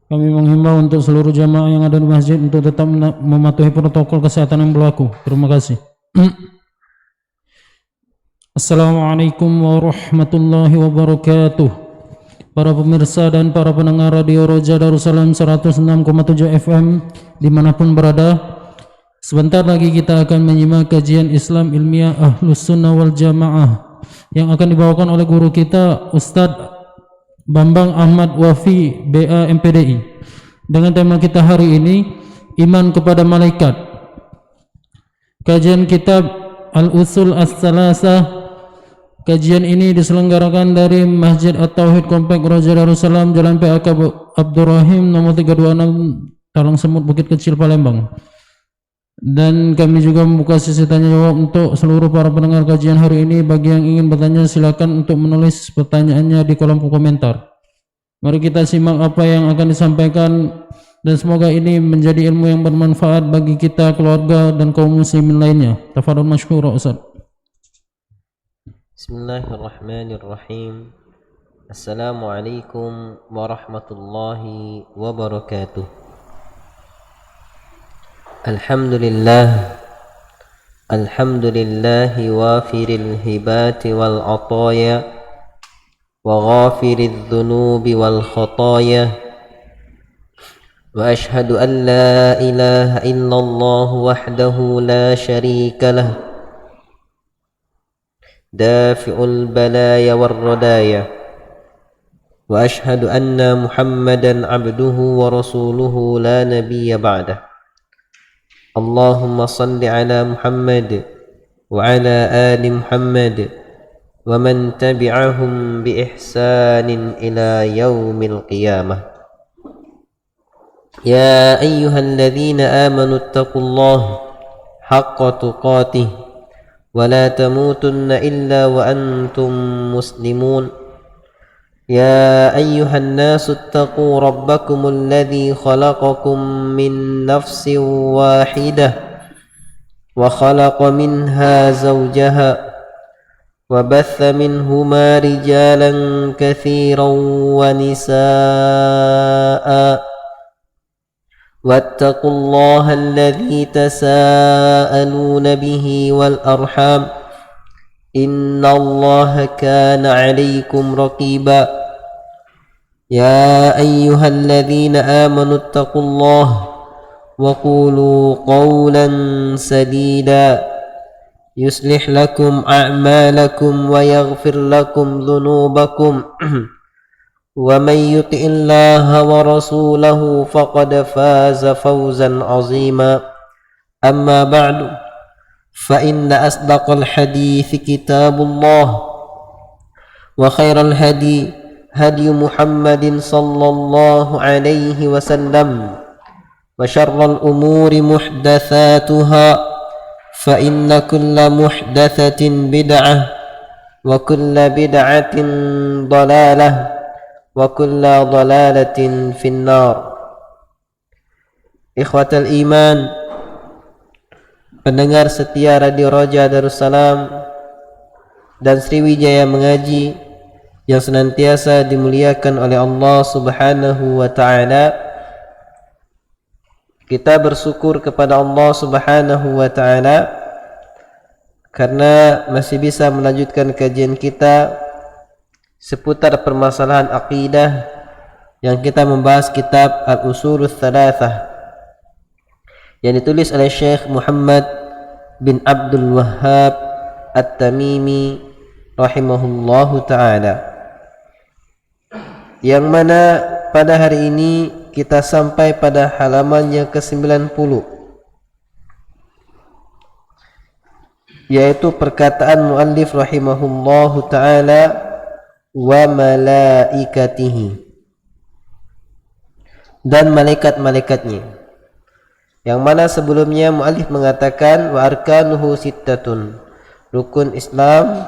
Kami menghimbau untuk seluruh jamaah yang ada di masjid untuk tetap mematuhi protokol kesehatan yang berlaku. Terima kasih. Assalamualaikum warahmatullahi wabarakatuh. Para pemirsa dan para pendengar Radio Roja Darussalam 106,7 FM dimanapun berada, sebentar lagi kita akan menyimak kajian Islam ilmiah Ahlus Sunnah wal Jamaah yang akan dibawakan oleh guru kita Ustadz Bambang Ahmad Wafi BA MPDI dengan tema kita hari ini, iman kepada malaikat. Kajian kitab Al-Usul As-Salasah. Kajian ini diselenggarakan dari Masjid At-Tauhid Komplek Roja Darussalam, Jalan PAK Abdurrahim nomor 326 Talang Semut, Bukit Kecil, Palembang. Dan kami juga membuka sesi tanya jawab untuk seluruh para pendengar kajian hari ini. Bagi yang ingin bertanya silakan untuk menulis pertanyaannya di kolom komentar. Mari kita simak apa yang akan disampaikan dan semoga ini menjadi ilmu yang bermanfaat bagi kita, keluarga dan kaum muslimin lainnya. Tafadhol masykur Ustaz. Bismillahirrahmanirrahim. Assalamualaikum warahmatullahi wabarakatuh. Alhamdulillahi wafiril hibati wal ataya wa ghafiriz dhunubi wal khataya wa ashhadu an la ilaha illallah wahdahu la sharika lah dafi'ul balaya war radaya wa ashhadu anna muhammadan abduhu wa rasuluhu la nabiyya ba'dah. Allahumma salli ala Muhammad wa ala ali Muhammad wa man tabi'ahum bi ihsanin ila yaumil qiyamah. Ya ayyuhalladzina amanu ittaqullaha haqqa tuqatih wa la tamutunna illa wa antum muslimun. يا أيها الناس اتقوا ربكم الذي خلقكم من نفس واحدة وخلق منها زوجها وبث منهما رجالا كثيرا ونساء واتقوا الله الذي تساءلون به والأرحام إن الله كان عليكم رقيبا. يا أيها الذين آمنوا اتقوا الله وقولوا قولا سديدا يصلح لكم أعمالكم ويغفر لكم ذنوبكم ومن يطع الله ورسوله فقد فاز فوزا عظيما. أما بعد فإن أصدق الحديث كتاب الله وخير الهدي هدي محمد صلى الله عليه وسلم وشر الأمور محدثاتها فإن كل محدثة بدعة وكل بدعة ضلالة وكل ضلالة في النار. إخوة الإيمان, pendengar setia Radio Roja Darussalam dan Sriwijaya Mengaji yang senantiasa dimuliakan oleh Allah Subhanahu wa Ta'ala, kita bersyukur kepada Allah Subhanahu wa Ta'ala karena masih bisa melanjutkan kajian kita seputar permasalahan akidah yang kita membahas kitab Al-Usulus Tsalatsah yang ditulis oleh Syekh Muhammad bin Abdul Wahhab At-Tamimi rahimahullahu ta'ala, yang mana pada hari ini kita sampai pada halamannya ke-90, yaitu perkataan muallif rahimahullahu ta'ala wa malaikatihi, dan malaikat-malaikatnya, yang mana sebelumnya muallif mengatakan wa arkanuhu sittatun, rukun Islam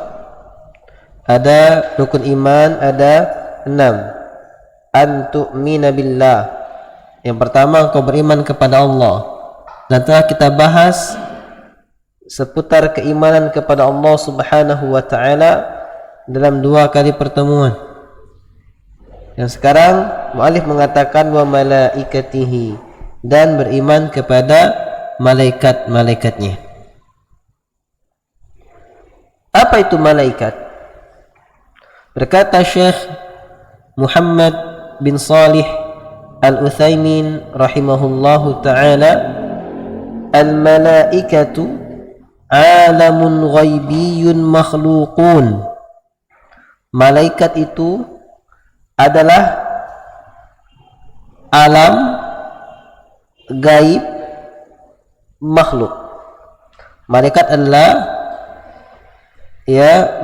ada, rukun iman ada 6. An tu'mina billah, yang pertama engkau beriman kepada Allah, dan telah kita bahas seputar keimanan kepada Allah Subhanahu wa Ta'ala dalam 2 kali pertemuan. Yang sekarang mu'alif mengatakan wa malaikatihi, dan beriman kepada malaikat-malaikatnya. Apa itu malaikat? Berkata Syekh Muhammad bin Salih Al-Utsaimin rahimahullahu ta'ala, al-malaikatu alamun ghaibiyyun makhluqun. Malaikat itu adalah alam gaib makhluk. Malaikat adalah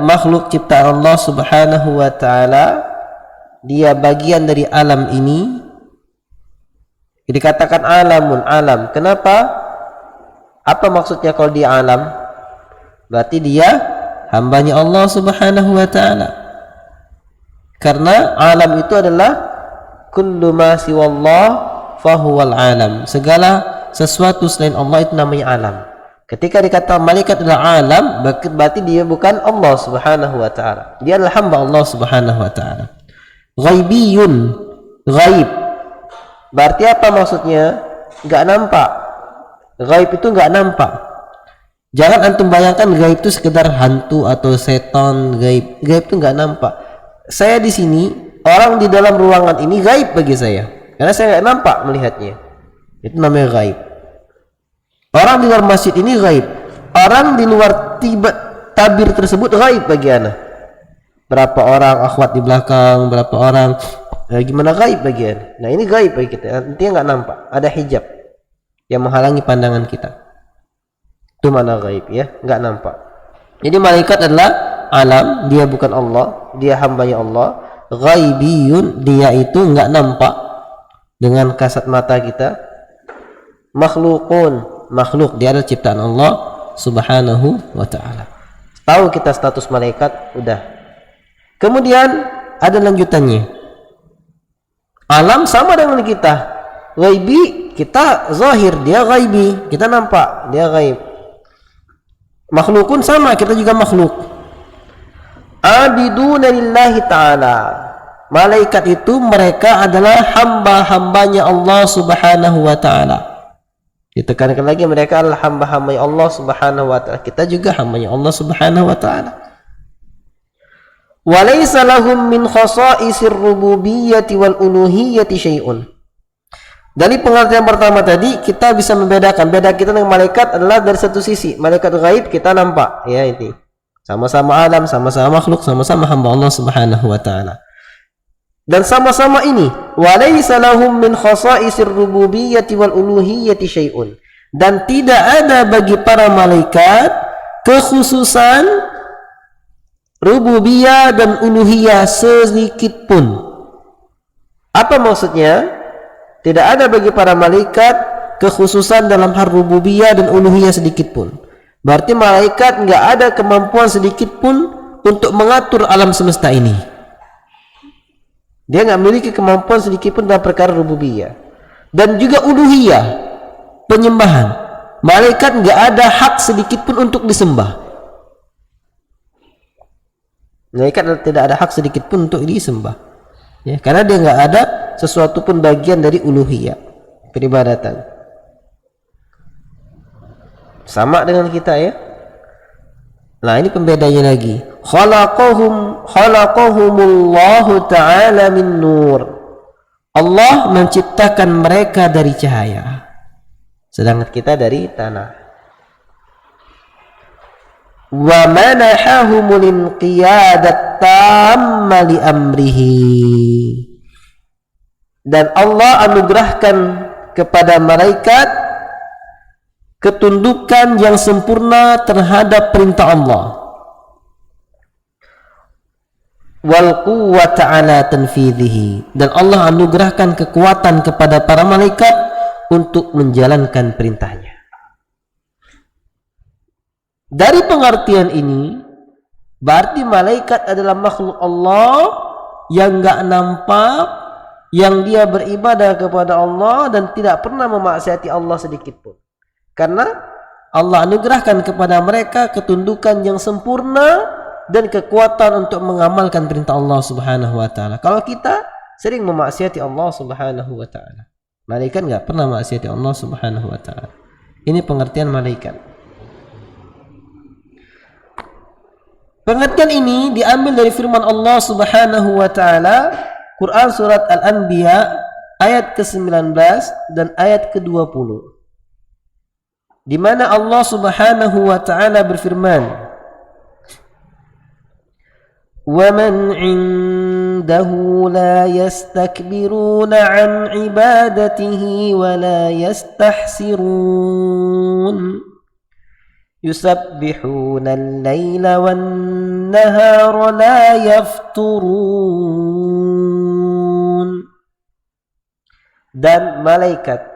makhluk ciptaan Allah Subhanahu wa ta'ala. Dia bagian dari alam ini. Dikatakan alamun, alam. Kenapa? Apa maksudnya kalau dia alam? Berarti dia hambanya Allah Subhanahu wa ta'ala. Karena alam itu adalah kullu ma siwallah fahuwal alam. Segala sesuatu selain Allah itu namanya alam. Ketika dikatakan malaikat adalah alam, berarti dia bukan Allah Subhanahu wa ta'ala. Dia adalah hamba Allah Subhanahu wa ta'ala. Ghaibiyun, ghaib. Berarti apa maksudnya? Enggak nampak. Ghaib itu enggak nampak. Jangan antum bayangkan ghaib itu sekedar hantu atau setan. Ghaib itu enggak nampak. Saya di sini, orang di dalam ruangan ini gaib bagi saya, karena saya nggak nampak melihatnya. Itu namanya gaib. Orang di luar masjid ini gaib. Orang di luar tabir tersebut gaib bagi ana. Berapa orang akhwat di belakang, berapa orang gimana gaib bagi ana. Nah ini gaib bagi kita. Nantinya nggak nampak. Ada hijab yang menghalangi pandangan kita. Itu mana gaib ya, nggak nampak. Jadi malaikat adalah alam, dia bukan Allah, dia hambanya Allah. Ghaibiyun, dia itu enggak nampak dengan kasat mata kita. Makhlukun, makhluk, dia adalah ciptaan Allah Subhanahu wa ta'ala. Tahu kita status malaikat, udah. Kemudian ada lanjutannya. Alam sama dengan kita. Ghaibi, kita zahir, dia ghaibi, kita nampak, dia ghaib. Makhlukun sama, kita juga makhluk. Abiduna lillahi ta'ala. Malaikat itu mereka adalah hamba-hambanya Allah Subhanahu wa ta'ala. Ditekankan lagi, mereka adalah hamba-hambanya Allah Subhanahu wa ta'ala. Kita juga hambanya Allah Subhanahu wa ta'ala. Wa laysa lahum min khasa'isir rububiyyati wal uluhiyyati syai'un. Dari pengertian pertama tadi, kita bisa membedakan. Beda kita dengan malaikat adalah dari satu sisi. Malaikat gaib kita nampak, ya ini. Sama-sama alam, sama-sama makhluk, sama-sama hamba Allah Subhanahu wa ta'ala. Dan sama-sama ini, walaysa lahum min khasa'isir rububiyyati wal uluhiyyati syai'un. Dan tidak ada bagi para malaikat kekhususan rububiyah dan uluhiyah sedikit pun. Apa maksudnya? Tidak ada bagi para malaikat kekhususan dalam hal rububiyah dan uluhiyah sedikit pun. Berarti malaikat nggak ada kemampuan sedikit pun untuk mengatur alam semesta ini. Dia nggak memiliki kemampuan sedikit pun dalam perkara rububiyah dan juga uluhiyah, penyembahan. Malaikat nggak ada hak sedikit pun untuk disembah. Malaikat tidak ada hak sedikit pun untuk disembah, ya, karena dia nggak ada sesuatu pun bagian dari uluhiyah, peribadatan. Sama dengan kita ya. Nah ini pembedanya lagi. Khalaqahumullahu ta'ala min nur. Allah menciptakan mereka dari cahaya, sedangkan kita dari tanah. Wa manahahumul inqiyadat tamma li amrihi. Dan Allah anugerahkan kepada malaikat ketundukan yang sempurna terhadap perintah Allah. Wal quwwata ala tanfidhihi. Dan Allah anugerahkan kekuatan kepada para malaikat untuk menjalankan perintahnya. Dari pengertian ini, berarti malaikat adalah makhluk Allah yang enggak nampak, yang dia beribadah kepada Allah dan tidak pernah memaksiati Allah sedikit pun. Karena Allah anugerahkan kepada mereka ketundukan yang sempurna dan kekuatan untuk mengamalkan perintah Allah Subhanahu wa ta'ala. Kalau kita sering memaksiati Allah Subhanahu wa taala. Malaikat enggak pernah maksiati Allah Subhanahu wa taala. Ini pengertian malaikat. Pengertian ini diambil dari firman Allah Subhanahu wa taala, Quran surat Al-Anbiya ayat ke-19 dan ayat ke-20. Di mana Allah Subhanahu wa taala berfirman, "Wa man 'indahu la yastakbiruna 'an 'ibadatihi wa la yastahsirun yusabbihuna al-laila wan-nahara la yafturun." Dan malaikat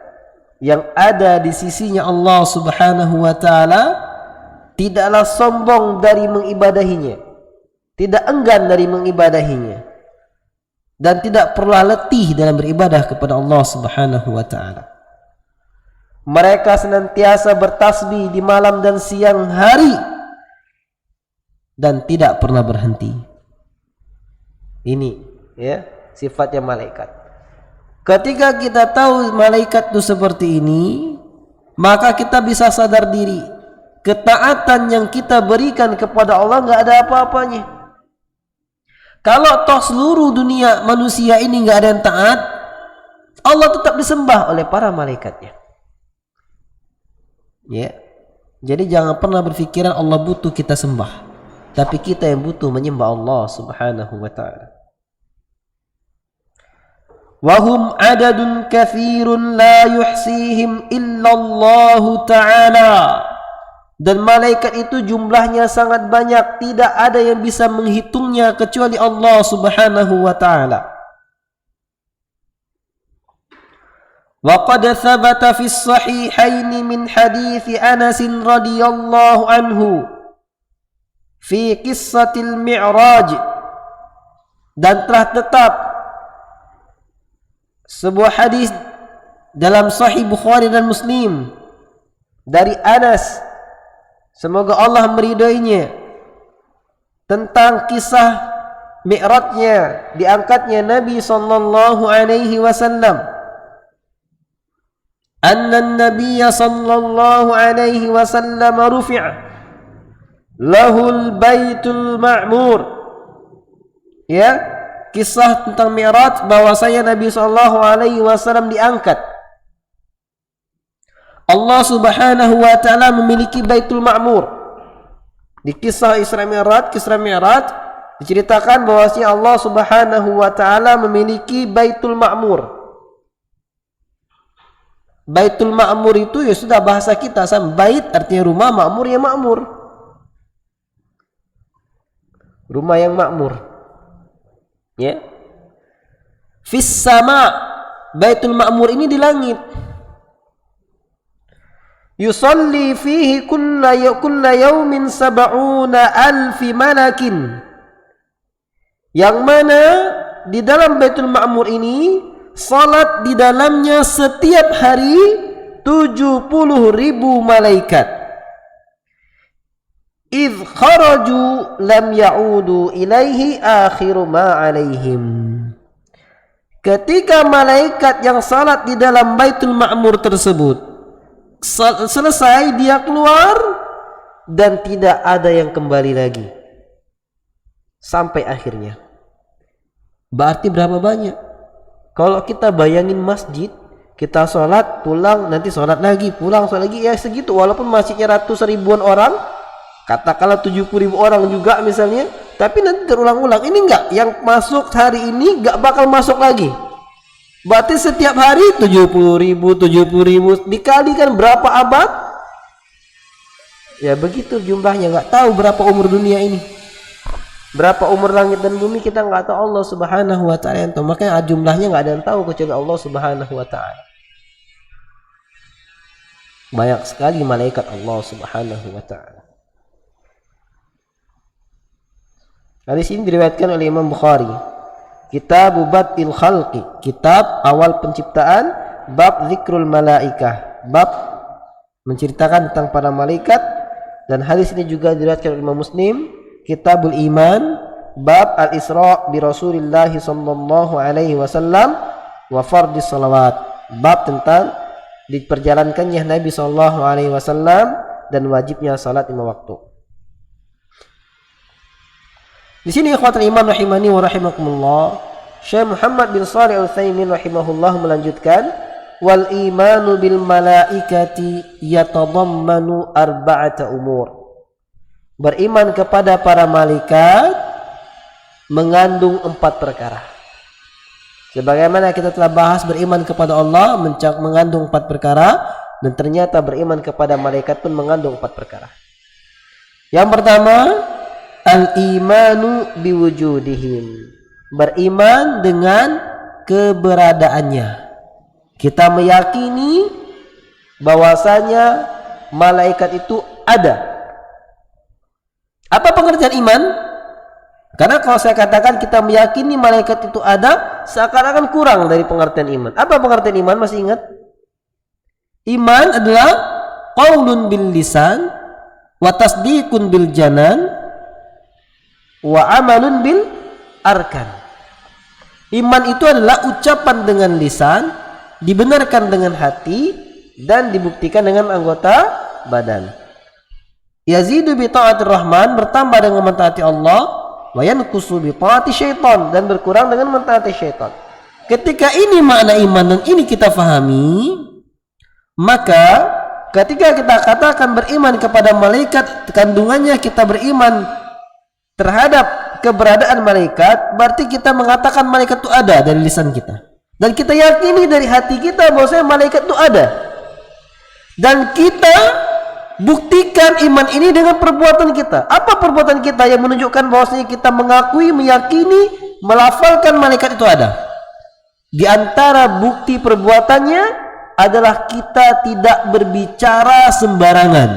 yang ada di sisinya Allah Subhanahu wa taala tidaklah sombong dari mengibadahinya, tidak enggan dari mengibadahinya, dan tidak pernah letih dalam beribadah kepada Allah Subhanahu wa taala. Mereka senantiasa bertasbih di malam dan siang hari dan tidak pernah berhenti. Ini ya sifatnya malaikat. Ketika kita tahu malaikat itu seperti ini, maka kita bisa sadar diri, ketaatan yang kita berikan kepada Allah nggak ada apa-apanya. Kalau toh seluruh dunia manusia ini nggak ada yang taat, Allah tetap disembah oleh para malaikatnya. Ya, jadi jangan pernah berpikiran Allah butuh kita sembah, tapi kita yang butuh menyembah Allah Subhanahu wa taala. Wahum adadun kathirun la yuhsihim illallah ta'ala. Dan malaikat itu jumlahnya sangat banyak, tidak ada yang bisa menghitungnya kecuali Allah Subhanahu wa ta'ala. Wa qad thabata fi as-sahihain min hadits Anas radhiyallahu anhu fi qissatil Mi'raj, dan telah tetap sebuah hadis dalam Sahih Bukhari dan Muslim dari Anas, semoga Allah meridainya, tentang kisah Mi'rajnya, diangkatnya Nabi sallallahu alaihi wasallam. Anna an-nabiy sallallahu alaihi wasallam rufi'a lahul baitul ma'mur. Ya, kisah tentang Mi'raj, bahwasanya Nabi sallallahu alaihi wasallam diangkat. Allah Subhanahu wa taala memiliki Baitul Ma'mur. Di kisah Isra Mi'raj, diceritakan bahwasanya Allah Subhanahu wa taala memiliki Baitul Ma'mur. Baitul Ma'mur itu ya sudah bahasa kita, bait artinya rumah, ma'mur ya makmur. Rumah yang makmur. Ya. Fis sama, Baitul Ma'mur ini di langit. Yusalli fihi kulla yawmin sab'una alfi malakin. Yang mana di dalam Baitul Ma'mur ini salat di dalamnya setiap hari 70.000 malaikat. Idh kharaju lam ya'udu ilaihi akhiru ma alaihim. Ketika malaikat yang salat di dalam Baitul Ma'mur tersebut selesai, dia keluar dan tidak ada yang kembali lagi sampai akhirnya. Berarti berapa banyak? Kalau kita bayangin masjid, kita sholat, pulang, nanti sholat lagi, pulang, sholat lagi, ya segitu. Walaupun masjidnya ratus ribuan orang, katakanlah 70.000 orang juga misalnya, tapi nanti terulang-ulang. Ini enggak, yang masuk hari ini enggak bakal masuk lagi. Berarti setiap hari 70.000 dikalikan berapa abad? Ya begitu jumlahnya. Enggak tahu berapa umur dunia ini, berapa umur langit dan bumi, kita enggak tahu. Allah Subhanahu wa ta'ala yang tahu. Makanya jumlahnya enggak ada yang tahu kecuali Allah Subhanahu wa ta'ala. Banyak sekali malaikat Allah Subhanahu wa ta'ala. Hadis ini diriwayatkan oleh Imam Bukhari. Kitab Bad'il Khalqi, kitab awal penciptaan, bab zikrul malaikah, bab menceritakan tentang para malaikat. Dan hadis ini juga diriwayatkan oleh Imam Muslim, Kitabul Iman, bab al-Isra bi Rasulillah sallallahu alaihi wasallam wa fardhis salawat. Bab tentang diperjalankannya Nabi sallallahu alaihi wasallam dan wajibnya salat 5 waktu. Di sini ikhwatul iman rahimani wa rahimakumullah, Syekh Muhammad bin Shalih Al-Utsaimin rahimahullah melanjutkan, wal imanu bil malaikati yatadammanu arba'ata umur. Beriman kepada para malaikat mengandung 4 perkara. Sebagaimana kita telah bahas, beriman kepada Allah mengandung 4 perkara, dan ternyata beriman kepada malaikat pun mengandung 4 perkara. Yang pertama, al-imanu biwujudihim. Beriman dengan keberadaannya. Kita meyakini bahwasanya malaikat itu ada. Apa pengertian iman? Karena kalau saya katakan kita meyakini malaikat itu ada, seakan-akan kurang dari pengertian iman. Apa pengertian iman? Masih ingat? Iman adalah qaulun bil lisan wa tasdiqun bil janan wa amalun bil arkan. Iman itu adalah ucapan dengan lisan, dibenarkan dengan hati, dan dibuktikan dengan anggota badan. Yazidu bi ta'atir rahman, bertambah dengan mentaati Allah, wa yanqusu bi ta'ati syaitan, dan berkurang dengan mentaati syaitan. Ketika ini makna iman dan ini kita fahami, maka ketika kita katakan beriman kepada malaikat, kandungannya kita beriman terhadap keberadaan malaikat, berarti kita mengatakan malaikat itu ada dari lisan kita, dan kita yakini dari hati kita bahwasanya malaikat itu ada, dan kita buktikan iman ini dengan perbuatan kita. Apa perbuatan kita yang menunjukkan bahwasanya kita mengakui, meyakini, melafalkan malaikat itu ada? Di antara bukti perbuatannya adalah kita tidak berbicara sembarangan,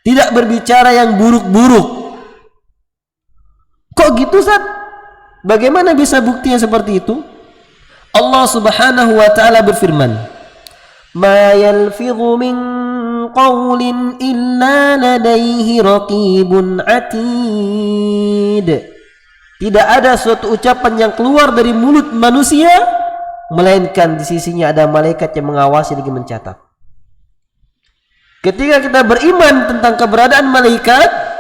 tidak berbicara yang buruk-buruk. Kok gitu, Ustaz? Bagaimana bisa buktinya seperti itu? Allah Subhanahu wa taala berfirman, "Ma yalfidhu min qaulin illa ladaihi raqibun atid." Tidak ada suatu ucapan yang keluar dari mulut manusia melainkan di sisinya ada malaikat yang mengawasi lagi mencatat. Ketika kita beriman tentang keberadaan malaikat,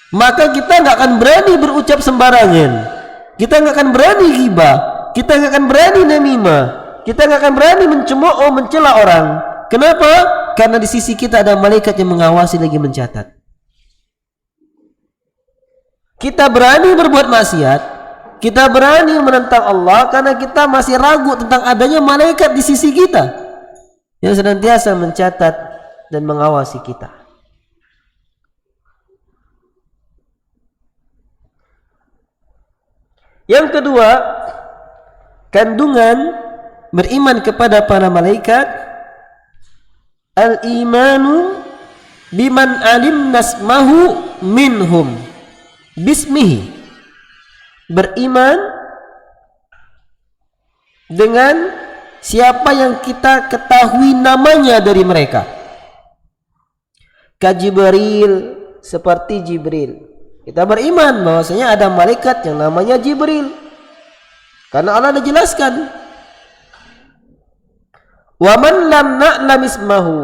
maka kita nggak akan berani berucap sembarangan, kita nggak akan berani ghibah, kita nggak akan berani namimah, kita nggak akan berani mencemooh, mencela orang. Kenapa? Karena di sisi kita ada malaikat yang mengawasi lagi mencatat. Kita berani berbuat maksiat, kita berani menentang Allah karena kita masih ragu tentang adanya malaikat di sisi kita yang senantiasa mencatat dan mengawasi kita. Yang kedua, kandungan beriman kepada para malaikat, al-imanu biman alim nasmahu minhum bismihi. Beriman dengan siapa yang kita ketahui namanya dari mereka. Ka Jibril, seperti Jibril. Kita beriman bahwasanya ada malaikat yang namanya Jibril, karena Allah sudah jelaskan. Wa man lam na'lam ismahu,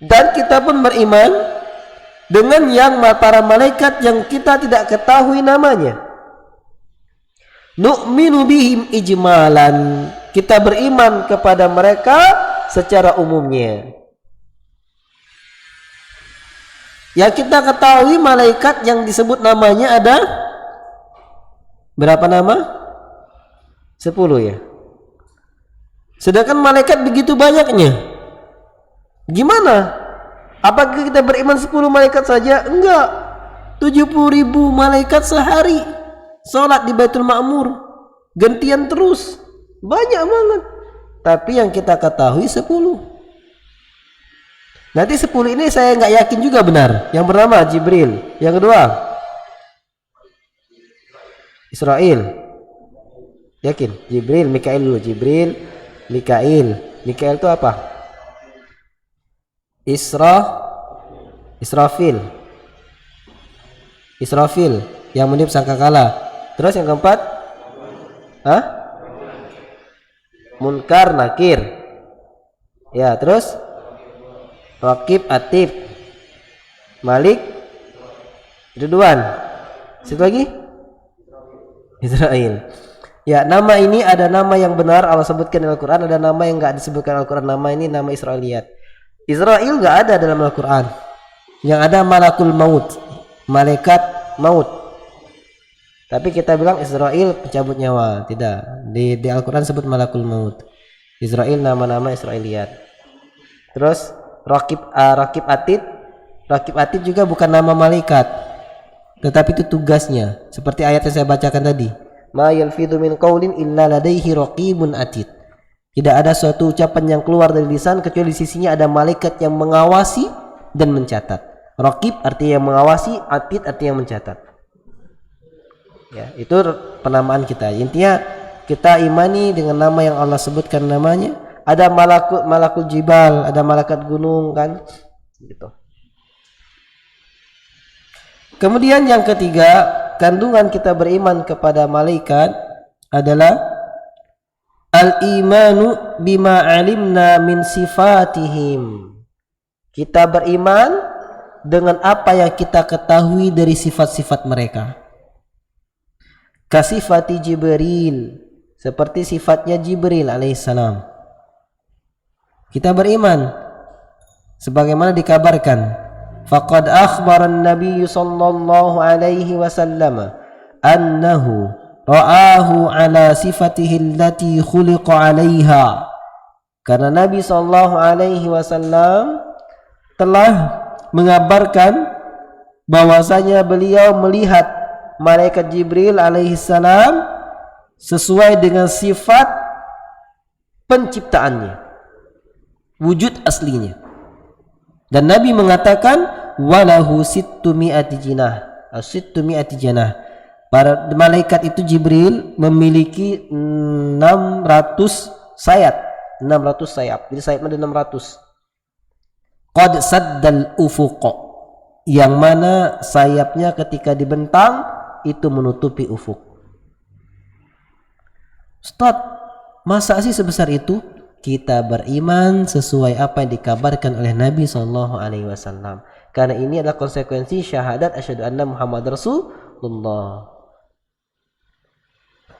dan kita pun beriman dengan yang para malaikat yang kita tidak ketahui namanya. Nu'minu bihim ijmalan, kita beriman kepada mereka secara umumnya. Yang kita ketahui malaikat yang disebut namanya ada berapa nama? 10 ya. Sedangkan malaikat begitu banyaknya. Gimana? Apakah kita beriman 10 malaikat saja? Enggak. 70.000 malaikat sehari sholat di Baitul Ma'mur, gantian terus, banyak banget. Tapi yang kita ketahui 10. Nanti 10 ini saya nggak yakin juga benar. Yang pertama Jibril, yang kedua Israel. Yakin? Jibril, Mikail dulu. Jibril, Mikail. Mikail itu apa? Israfil. yang meniup sangkakala. Terus yang keempat, munkar, nakir. Ya, terus raqib, atid, malik, ridwan. Situ lagi Israel. Ya, nama ini ada nama yang benar Allah sebutkan dalam Al-Quran, ada nama yang enggak disebutkan Al-Quran. Nama ini nama Israiliyat. Israel enggak ada dalam Al-Quran. Yang ada malakul maut, malaikat maut. Tapi kita bilang Israel pencabut nyawa. Tidak. Di Al-Quran sebut malakul maut. Israel nama-nama Israiliyat. Terus raqib atid. Raqib atid juga bukan nama malaikat, tetapi itu tugasnya. Seperti ayat yang saya bacakan tadi. Ma yalfidhu min qaulin illa ladaihi raqibun atid. Tidak ada suatu ucapan yang keluar dari lisan kecuali di sisinya ada malaikat yang mengawasi dan mencatat. Raqib artinya yang mengawasi, atid artinya yang mencatat. Ya, itu penamaan kita. Intinya kita imani dengan nama yang Allah sebutkan namanya. Ada malakul jibal, ada malaikat gunung kan? Gitu. Kemudian yang ketiga, kandungan kita beriman kepada malaikat adalah al-imanu bima alimna min sifatihim. Kita beriman dengan apa yang kita ketahui dari sifat-sifat mereka. Kasifati Jibril, seperti sifatnya Jibril alaihissalam. Kita beriman sebagaimana dikabarkan. Faqad akhbara an-nabiy sallallahu alaihi wasallam annahu ra'ahu ala sifatihi allati khuliqa 'alaiha. Karena Nabi sallallahu alaihi wasallam telah mengabarkan bahwasanya beliau melihat malaikat Jibril alaihi salam sesuai dengan sifat penciptaannya, wujud aslinya. Dan Nabi mengatakan walahu sittumi'ati jinah. Para malaikat itu Jibril memiliki 600 sayap. Jadi sayapnya ada 600. Qad saddal ufuq, yang mana sayapnya ketika dibentang itu menutupi ufuk. Ustaz, masa sih sebesar itu? Kita beriman sesuai apa yang dikabarkan oleh Nabi SAW. Karena ini adalah konsekuensi syahadat asyhadu anna Muhammad Rasulullah.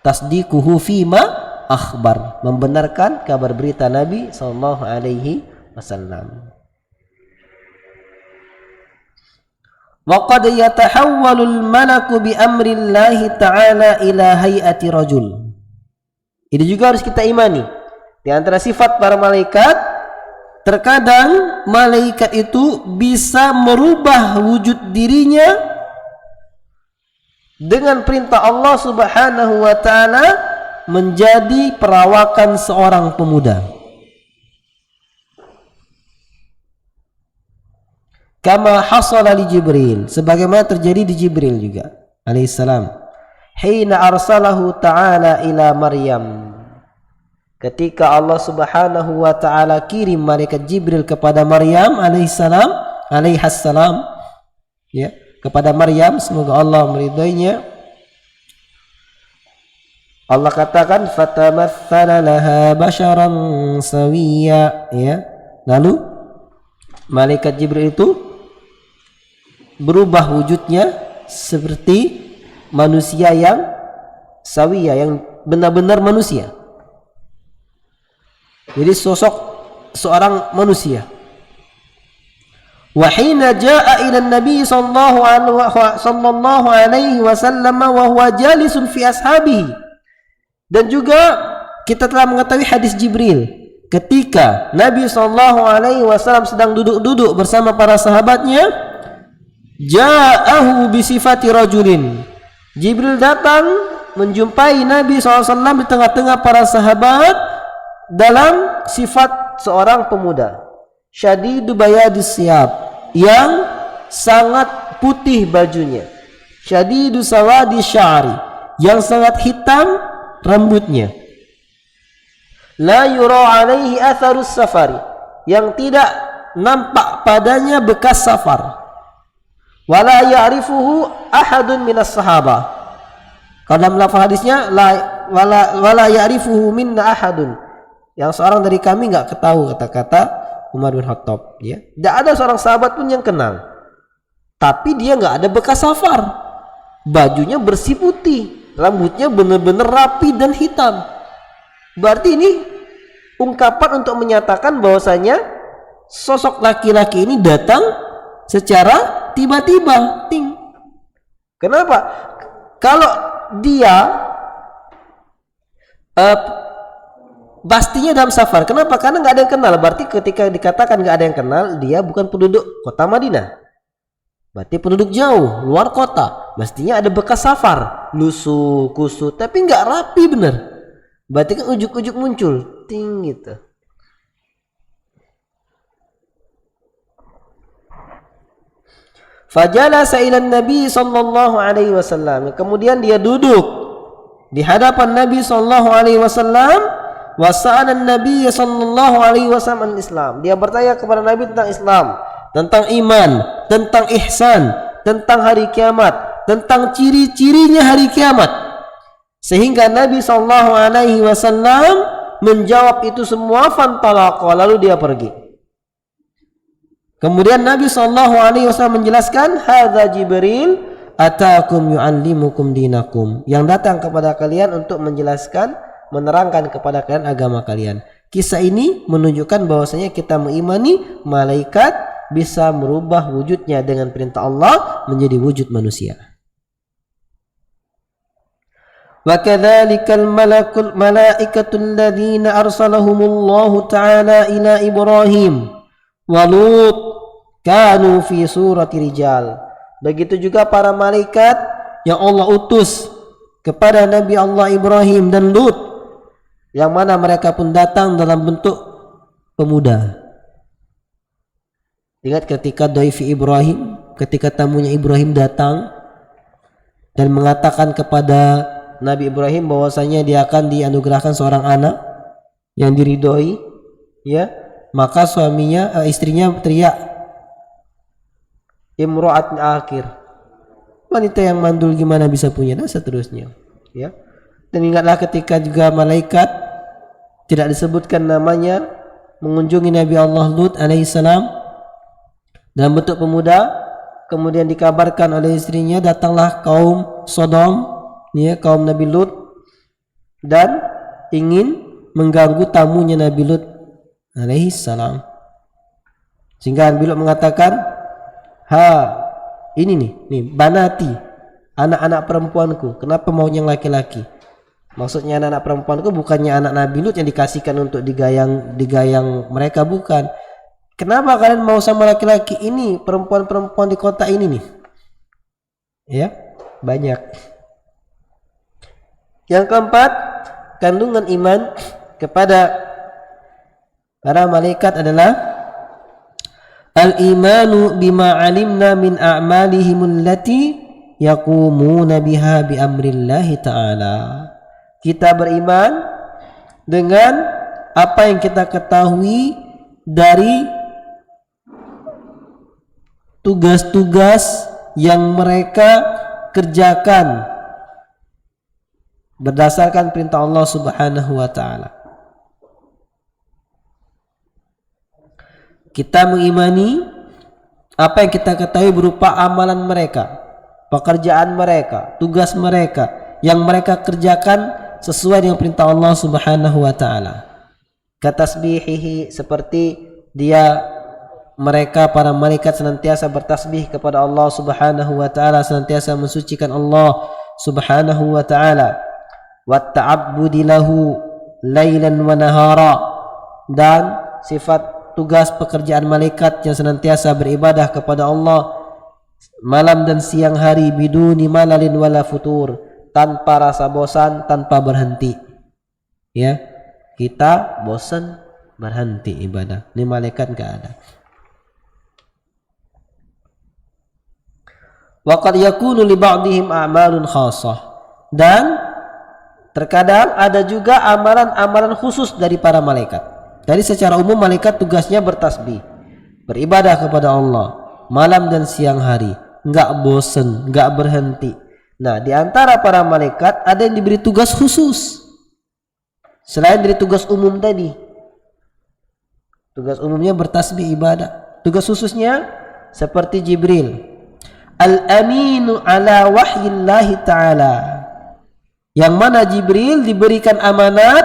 Tasdiquhu fima akhbar, membenarkan kabar berita Nabi SAW. Wa qad yatahawwalul malaku bi amrillahi ta'ala ila hay'ati rajul. Ini juga harus kita imani. Di antara sifat para malaikat, terkadang malaikat itu bisa merubah wujud dirinya dengan perintah Allah Subhanahu wa taala menjadi perawakan seorang pemuda. Kama hasala li Jibril, sebagaimana terjadi di Jibril juga alaihissalam. Hina arsalahu ta'ala ila Maryam. Ketika Allah Subhanahu wa taala kirim malaikat Jibril kepada Maryam alaihassalam, ya, kepada Maryam, semoga Allah meridainya. Allah katakan fatamatsala laha basharan sawiyya, ya. Lalu malaikat Jibril itu berubah wujudnya seperti manusia yang sawiyya, yang benar-benar manusia. Jadi sosok seorang manusia. Wa hina jaa ila an-nabi sallallahu alaihi wasallam wa huwa jalisun fi ashabihi. Dan juga kita telah mengetahui hadis Jibril ketika Nabi sallallahu alaihi wasallam sedang duduk-duduk bersama para sahabatnya, ja'ahu bi sifati rajulin. Jibril datang menjumpai Nabi SAW di tengah-tengah para sahabat dalam sifat seorang pemuda, syadidu bayadis siyab, yang sangat putih bajunya, syadidu sawadi sya'ri, yang sangat hitam rambutnya, la yura alaihi atharus safari, yang tidak nampak padanya bekas safar, Wala ya'rifuhu ahadun minas sahabah. Kalau dalam lafaz hadisnya wala ya'rifuhu minna ahadun. Yang seorang dari kami enggak ketahui kata-kata Umar bin Khattab, ya. Tidak ada seorang sahabat pun yang kenal. Tapi dia enggak ada bekas safar. Bajunya bersih putih, rambutnya benar-benar rapi dan hitam. Berarti ini ungkapan untuk menyatakan bahwasanya sosok laki-laki ini datang secara tiba-tiba. Kenapa? Kalau dia pastinya dalam safar. Kenapa? Karena nggak ada yang kenal. Berarti ketika dikatakan nggak ada yang kenal, dia bukan penduduk kota Madinah. Berarti penduduk jauh, luar kota. Mestinya ada bekas safar, lusuh, kusut, tapi nggak rapi bener. Berarti kan ujuk-ujuk muncul, gitu. Fajalasa ila Nabi sallallahu alaihi wasallam. Kemudian dia duduk di hadapan Nabi sallallahu alaihi wasallam. Wasa'ala Nabi sallallahu alaihi wasallam Islam. Dia bertanya kepada Nabi tentang Islam, tentang iman, tentang ihsan, tentang hari kiamat, tentang ciri-cirinya hari kiamat. Sehingga Nabi sallallahu alaihi wasallam menjawab itu semua, fantalaqa, lalu dia pergi. Kemudian Nabi sallallahu alaihi wasallam menjelaskan, hadza Jibril ataakum yu'allimukum dinakum, yang datang kepada kalian untuk menjelaskan, menerangkan kepada kalian agama kalian. Kisah ini menunjukkan bahwasanya kita mengimani malaikat bisa merubah wujudnya dengan perintah Allah menjadi wujud manusia. Wa kadzalikal malaikatul ladzina arsalahumullahu ta'ala ila Ibrahim wa Lut kanu fi surati rijal. Begitu juga para malaikat yang Allah utus kepada Nabi Allah Ibrahim dan Lut, yang mana mereka pun datang dalam bentuk pemuda. Ingat ketika Dhaifi Ibrahim, ketika tamunya Ibrahim datang dan mengatakan kepada Nabi Ibrahim bahwasanya dia akan dianugerahkan seorang anak yang diridhoi, ya, maka istrinya teriak, imra'atun akhir, wanita yang mandul gimana bisa punya, dan seterusnya, ya. Dan ingatlah ketika juga malaikat tidak disebutkan namanya mengunjungi Nabi Allah Lut alaihissalam dalam bentuk pemuda, kemudian dikabarkan oleh istrinya, datanglah kaum Sodom, ya, kaum Nabi Lut, dan ingin mengganggu tamunya Nabi Lut alaihissalam. Sehingga Nabi Lut mengatakan, ini nih banati, anak-anak perempuanku, kenapa maunya yang laki-laki? Maksudnya anak-anak perempuanku bukannya anak Nabi Lut yang dikasihkan untuk digayang mereka, bukan. Kenapa kalian mau sama laki-laki? Ini perempuan-perempuan di kota ini nih, ya, banyak. Yang keempat, kandungan iman kepada para malaikat adalah al-imanu bima alimna min a'malihim allati yaqumuna biha bi amrillahi ta'ala. Kita beriman dengan apa yang kita ketahui dari tugas-tugas yang mereka kerjakan berdasarkan perintah Allah Subhanahu wa ta'ala. Kita mengimani apa yang kita ketahui berupa amalan mereka, pekerjaan mereka, tugas mereka yang mereka kerjakan sesuai dengan perintah Allah Subhanahu wa ta'ala. Katasbihihi, seperti mereka para malaikat senantiasa bertasbih kepada Allah Subhanahu wa ta'ala, senantiasa mensucikan Allah Subhanahu wa ta'ala. Wa ta'abbudi lahu lailan wa nahara, dan sifat tugas pekerjaan malaikat yang senantiasa beribadah kepada Allah malam dan siang hari, biduni malalin wala futur, tanpa rasa bosan, tanpa berhenti. Ya, kita bosan berhenti ibadah, ini malaikat enggak ada. Wa qad yakunu li ba'dihim a'malun khassah, dan terkadang ada juga amalan-amalan khusus dari para malaikat. Jadi secara umum malaikat tugasnya bertasbih, beribadah kepada Allah malam dan siang hari, nggak bosen, nggak berhenti. Nah, di antara para malaikat ada yang diberi tugas khusus selain dari tugas umum tadi. Tugas umumnya bertasbih ibadah. Tugas khususnya seperti Jibril, al-aminu ala wahyillahi ta'ala, yang mana Jibril diberikan amanat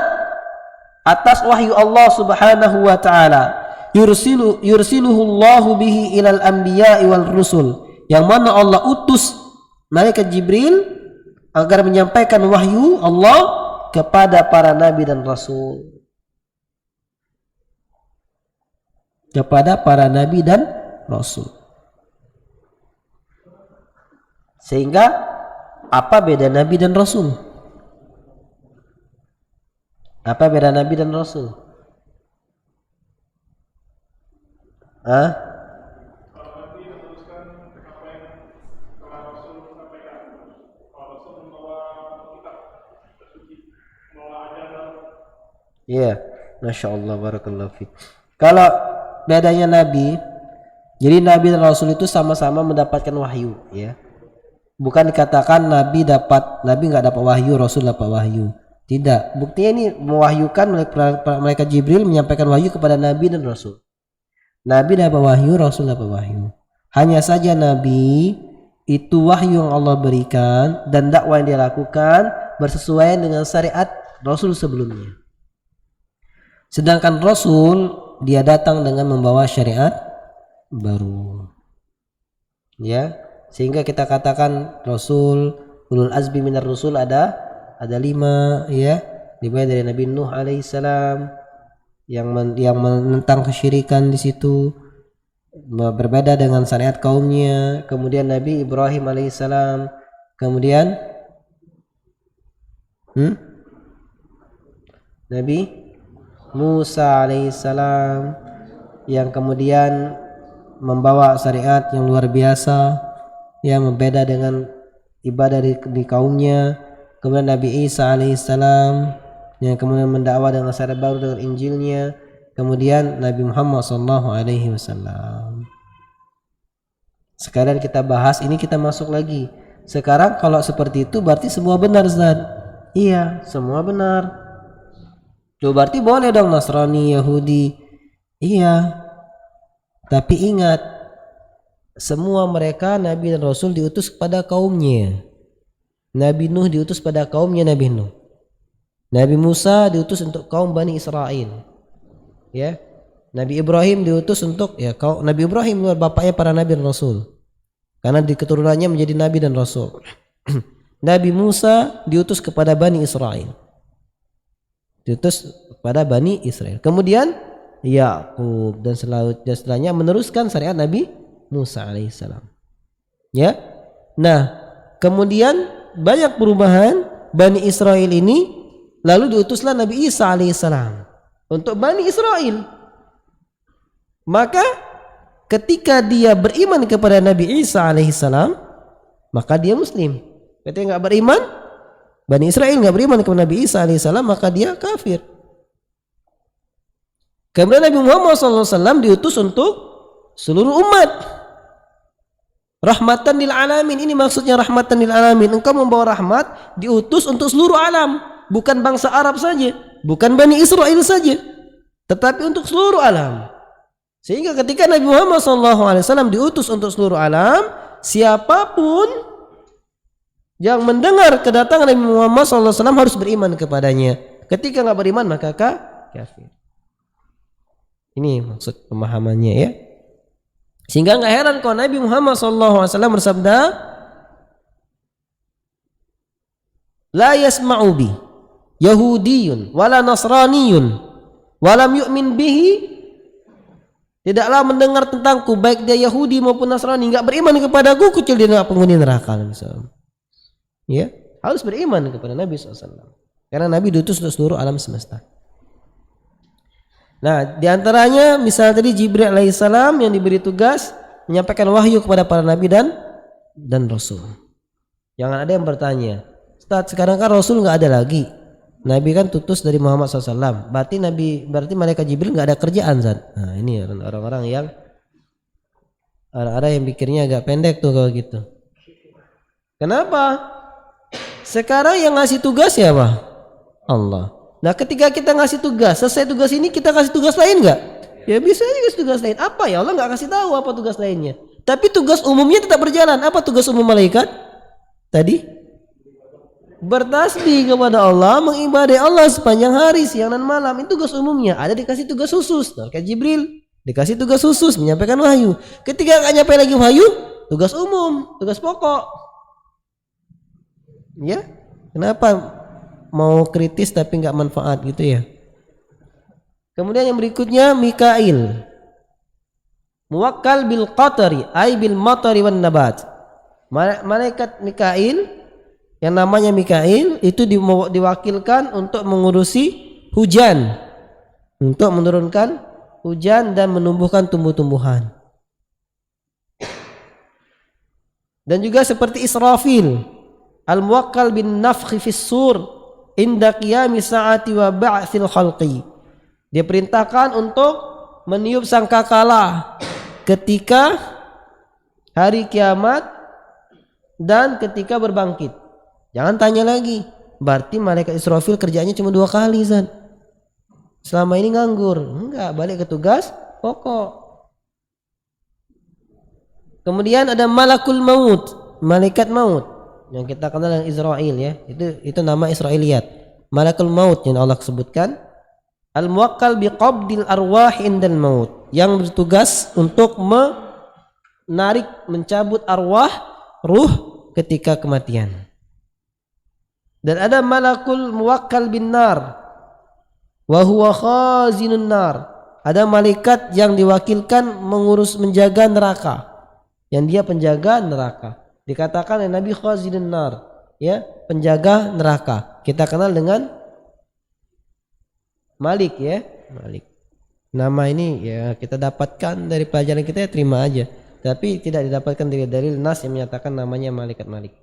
atas wahyu Allah subhanahu wa ta'ala. Yursiluhu Allahu bihi ilal anbiya'i wal rusul, yang mana Allah utus malaikat Jibril agar menyampaikan wahyu Allah kepada para nabi dan rasul. Kepada para nabi dan rasul. Sehingga apa beda nabi dan rasul? Apa beda nabi dan rasul? Iya, Masya Allah, barakallahu fiik. Kalau bedanya nabi, jadi nabi dan rasul itu sama-sama mendapatkan wahyu, ya. Bukan dikatakan nabi nggak dapat wahyu, rasul dapat wahyu. Tidak, buktinya ini mewahyukan malaikat Jibril menyampaikan wahyu kepada nabi dan rasul. Nabi dapat wahyu, rasul dapat wahyu. Hanya saja nabi itu wahyu yang Allah berikan dan dakwah yang dia lakukan bersesuaian dengan syariat rasul sebelumnya. Sedangkan rasul dia datang dengan membawa syariat baru. Ya, sehingga kita katakan rasul, ulul azmi minar rusul ada 5, ya. Dimulai dari Nabi Nuh alaihissalam yang menentang kesyirikan di situ, berbeda dengan syariat kaumnya. Kemudian Nabi Ibrahim alaihissalam, kemudian Nabi Musa alaihissalam yang kemudian membawa syariat yang luar biasa yang berbeda dengan ibadah di kaumnya. Kemudian Nabi Isa alaihissalam yang kemudian mendakwah dengan syariat baru dengan Injilnya. Kemudian Nabi Muhammad SAW. Sekalian kita bahas ini, kita masuk lagi. Sekarang kalau seperti itu berarti semua benar, Ustaz? Iya, semua benar. Tuh berarti boleh dong Nasrani, Yahudi. Iya. Tapi ingat, semua mereka Nabi dan Rasul diutus kepada kaumnya. Nabi Nuh diutus pada kaumnya Nabi Nuh. Nabi Musa diutus untuk kaum Bani Israel. Ya. Nabi Ibrahim diutus untuk Nabi Ibrahim bapaknya para nabi dan rasul. Karena di keturunannya menjadi nabi dan rasul. Nabi Musa diutus kepada Bani Israel. Diutus kepada Bani Israel. Kemudian Yakub dan setelahnya meneruskan syariat Nabi Musa alaihissalam. Ya. Nah, kemudian banyak perubahan Bani Israel ini. Lalu diutuslah Nabi Isa alaihissalam untuk Bani Israel. Maka ketika dia beriman kepada Nabi Isa alaihissalam, maka dia Muslim. Ketika nggak beriman, Bani Israel nggak beriman kepada Nabi Isa alaihissalam, maka dia kafir. Kemudian Nabi Muhammad SAW diutus untuk seluruh umat. Rahmatan lil alamin. Ini maksudnya rahmatan lil alamin. Engkau membawa rahmat, diutus untuk seluruh alam. Bukan bangsa Arab saja, bukan Bani Israel saja, tetapi untuk seluruh alam. Sehingga ketika Nabi Muhammad SAW diutus untuk seluruh alam, siapapun yang mendengar kedatangan Nabi Muhammad SAW harus beriman kepadanya. Ketika nggak beriman maka kafir. Ini maksud pemahamannya, ya. Sehingga nggak heran kalau Nabi Muhammad SAW bersabda, la yasma'u bi Yahudiyun wala Nasraniyun walam yu'min bihi, tidaklah mendengar tentangku baik dia Yahudi maupun Nasrani, enggak beriman kepadaku kecuali dia penghuni neraka. Ya, harus beriman kepada Nabi SAW karena Nabi diutus untuk seluruh alam semesta. Nah, diantaranya misalnya tadi Jibril alaihissalam yang diberi tugas menyampaikan wahyu kepada para nabi dan rasul. Jangan ada yang bertanya, Ustaz, sekarang kan rasul nggak ada lagi. Nabi kan tutus dari Muhammad SAW. Berarti malaikat Jibril nggak ada kerjaan, Zat. Nah, ini orang-orang yang Ada yang pikirnya agak pendek tuh kalau gitu. Kenapa? Sekarang yang ngasih tugas siapa? Allah. Nah ketika kita ngasih tugas, selesai tugas ini kita kasih tugas lain nggak? Ya bisa aja kasih tugas lain. Apa ya Allah nggak kasih tahu apa tugas lainnya. Tapi tugas umumnya tetap berjalan. Apa tugas umum malaikat? Tadi bertasbih kepada Allah, mengibadai Allah sepanjang hari, siang dan malam. Itu tugas umumnya. Ada dikasih tugas khusus. Malaikat Jibril dikasih tugas khusus menyampaikan wahyu. Ketika nggak nyampe lagi wahyu, tugas umum, tugas pokok. Ya, kenapa mau kritis tapi nggak manfaat gitu ya? Kemudian yang berikutnya Mikail, muwakkal bil qatari, ay bil matari wan nabat. Malaikat Mikail yang namanya Mikail itu diwakilkan untuk mengurusi hujan, untuk menurunkan hujan dan menumbuhkan tumbuh-tumbuhan. Dan juga seperti Israfil, al-muwakkal bin nafkhi fis sur inda qiyami sa'ati wa ba'thil khalqi. Dia perintahkan untuk meniup sangkakala ketika hari kiamat dan ketika berbangkit. Jangan tanya lagi, berarti malaikat Israfil kerjanya cuma 2 kali, Zan. Selama ini nganggur. Enggak, balik ke tugas pokok. Kemudian ada malakul maut, malaikat maut yang kita kenal dengan Israel ya. Itu nama Israiliyat. Malakul maut yang Allah sebutkan. Al-muwakkal biqabdil arwah indal maut, yang bertugas untuk menarik, mencabut arwah, ruh ketika kematian. Dan ada malakul muwakkal bin nar wa huwa khazinun nar. Ada malaikat yang diwakilkan menjaga neraka, yang dia penjaga neraka. Dikatakan oleh Nabi khazinun nar, ya, penjaga neraka. Kita kenal dengan Malik ya, Malik. Nama ini ya kita dapatkan dari pelajaran kita, ya terima aja. Tapi tidak didapatkan dari dalil nas yang menyatakan namanya malaikat Malik.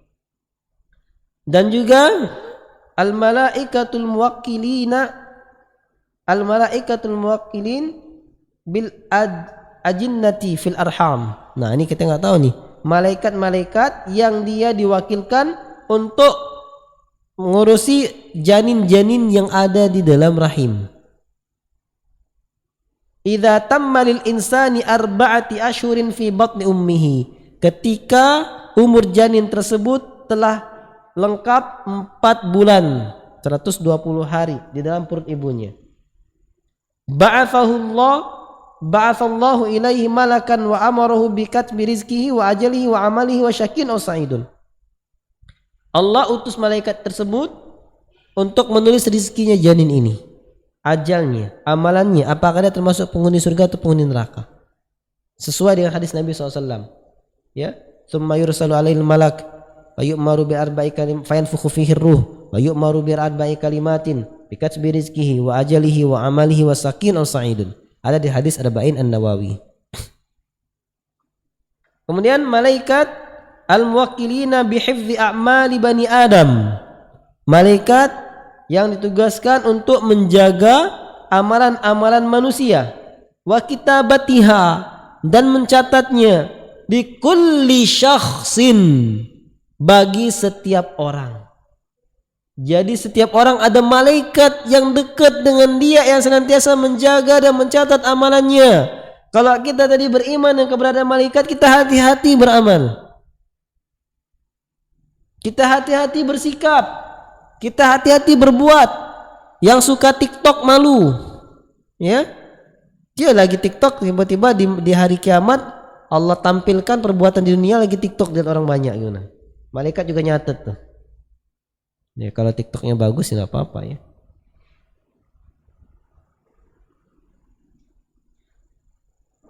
Dan juga al-malaikatul muwakkilin bil ajinnati fil arham. Nah, ini kita nggak tahu nih. Malaikat-malaikat yang dia diwakilkan untuk mengurusi janin-janin yang ada di dalam rahim. Idza tamma lil insani 4 ashhurin fi batni ummihi. Ketika umur janin tersebut telah lengkap 4 bulan 120 hari di dalam perut ibunya. Ba'athallahu ilaihi malakan wa amarahu bi katbi rizqihi wa ajalihi wa amalihi wa syakin aw sa'idun. Allah utus malaikat tersebut untuk menulis rizkinya janin ini, ajalnya, amalannya, apakah dia termasuk penghuni surga atau penghuni neraka, sesuai dengan hadis Nabi SAW. Ya, summa yursalu alaihil malak wa yu'maru bi arba'i kalim fayanfukhu fihi ruh wa yu'maru bi arba'i kalimatin bi katbi rizqihi wa ajalihi wa amalihi wa sakin aw sa'idun. Ada di hadis Arba'in An-Nawawi. Kemudian malaikat al-muwakkilina bihifdzi a'mali bani Adam, malaikat yang ditugaskan untuk menjaga amalan-amalan manusia, wa kitabatiha, dan mencatatnya, di kulli syakhsin, bagi setiap orang. Jadi setiap orang ada malaikat yang dekat dengan dia yang senantiasa menjaga dan mencatat amalannya. Kalau kita tadi beriman dengan keberadaan malaikat, kita hati-hati beramal. Kita hati-hati bersikap, kita hati-hati berbuat. Yang suka TikTok malu, ya, dia lagi TikTok, tiba-tiba di hari kiamat Allah tampilkan perbuatan di dunia lagi TikTok dan orang banyak gimana? Malaikat juga nyatet tuh. Ya kalau TikToknya bagus ya nggak apa-apa ya.